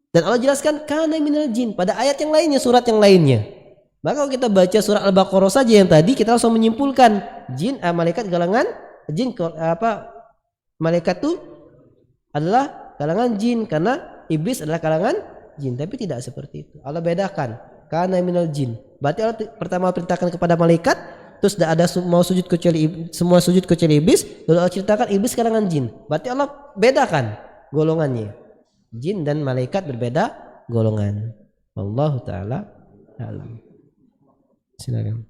Dan Allah jelaskan kana minal jin pada ayat yang lainnya, surat yang lainnya. Maka kalau kita baca surat Al-Baqarah saja yang tadi, kita langsung menyimpulkan jin malaikat kalangan jin malaikat itu adalah kalangan jin karena iblis adalah kalangan jin, tapi tidak seperti itu. Allah bedakan kana minal jin. Berarti Allah pertama perintahkan kepada malaikat, terus tidak ada mau sujud kecuali semua sujud kecuali iblis, lalu Allah ceritakan iblis kalangan jin. Berarti Allah bedakan golongannya. Jin dan malaikat berbeda golongan. Wallahu taala alam. Silakan.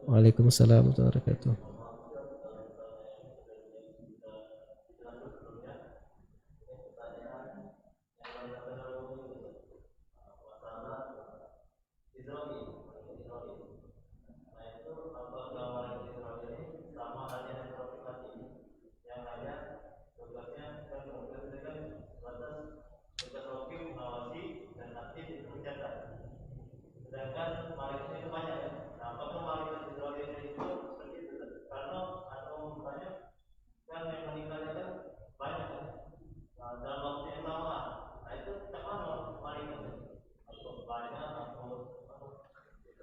Waalaikumsalam warahmatullahi wabarakatuh.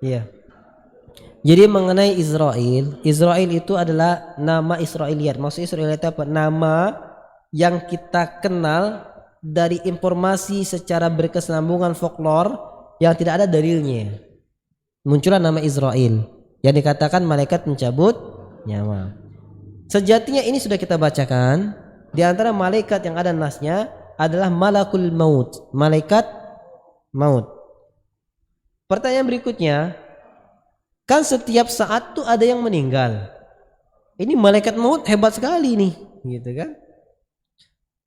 Iya. Jadi mengenai Israel, Israel itu adalah nama Israiliyat. Maksud Israiliyat apa? Nama yang kita kenal dari informasi secara berkesinambungan folklore yang tidak ada dalilnya. Muncullah nama Israel yang dikatakan malaikat pencabut nyawa. Sejatinya ini sudah kita bacakan. Di antara malaikat yang ada nasnya adalah malakul maut, malaikat maut. Pertanyaan berikutnya, kan setiap saat tuh ada yang meninggal. Ini malaikat maut hebat sekali nih, gitu kan?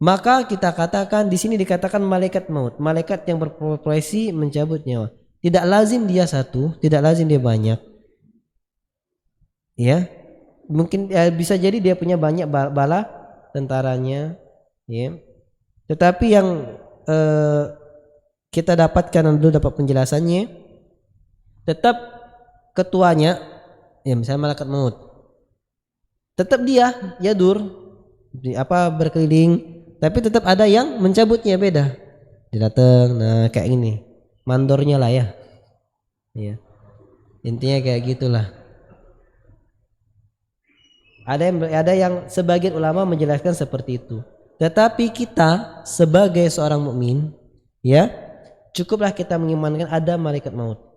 Maka kita katakan di sini dikatakan malaikat maut, malaikat yang berprofesi mencabut nyawa. Tidak lazim dia satu, tidak lazim dia banyak. Ya, mungkin bisa jadi dia punya banyak bala tentaranya, ya. Tetapi yang kita dapatkan dulu dapat penjelasannya. Tetap ketuanya, ya misalnya malaikat maut, tetap dia yadur, berkeliling, tapi tetap ada yang mencabutnya beda. Dia datang, nah kayak ini, mandornya lah ya, ya. Intinya kayak gitulah. Ada yang sebagian ulama menjelaskan seperti itu. Tetapi kita sebagai seorang mukmin, ya, cukuplah kita mengimankan ada malaikat maut.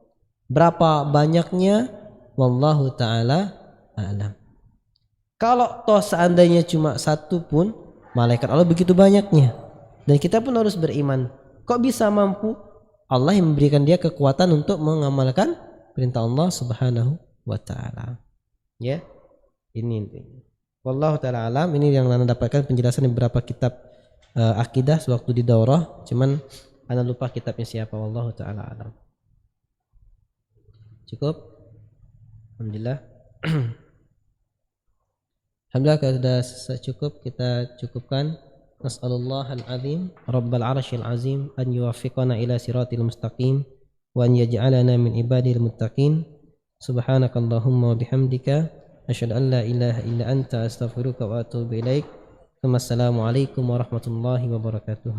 Berapa banyaknya wallahu taala a'lam. Kalau toh seandainya cuma satu pun, malaikat Allah begitu banyaknya, dan kita pun harus beriman. Kok bisa mampu? Allah yang memberikan dia kekuatan untuk mengamalkan perintah Allah Subhanahu wa taala. Ya. Ini wallahu taala alam. Ini yang Anda dapatkan penjelasan di beberapa kitab akidah sewaktu di daurah, cuman Anda lupa kitabnya siapa. Wallahu taala alam. Cukup? Alhamdulillah. Alhamdulillah kalau sudah cukup, kita cukupkan. Nas'alullah al-azim Rabbal arsyil azim an yuwaffiqana ila siratil mustaqim wa an yaj'alana min ibadil muttaqin. Subhanakallahumma wa bihamdika asyhadu an la ilaha illa anta astaghfiruka wa atubu ilaik. Assalamualaikum warahmatullahi wabarakatuh.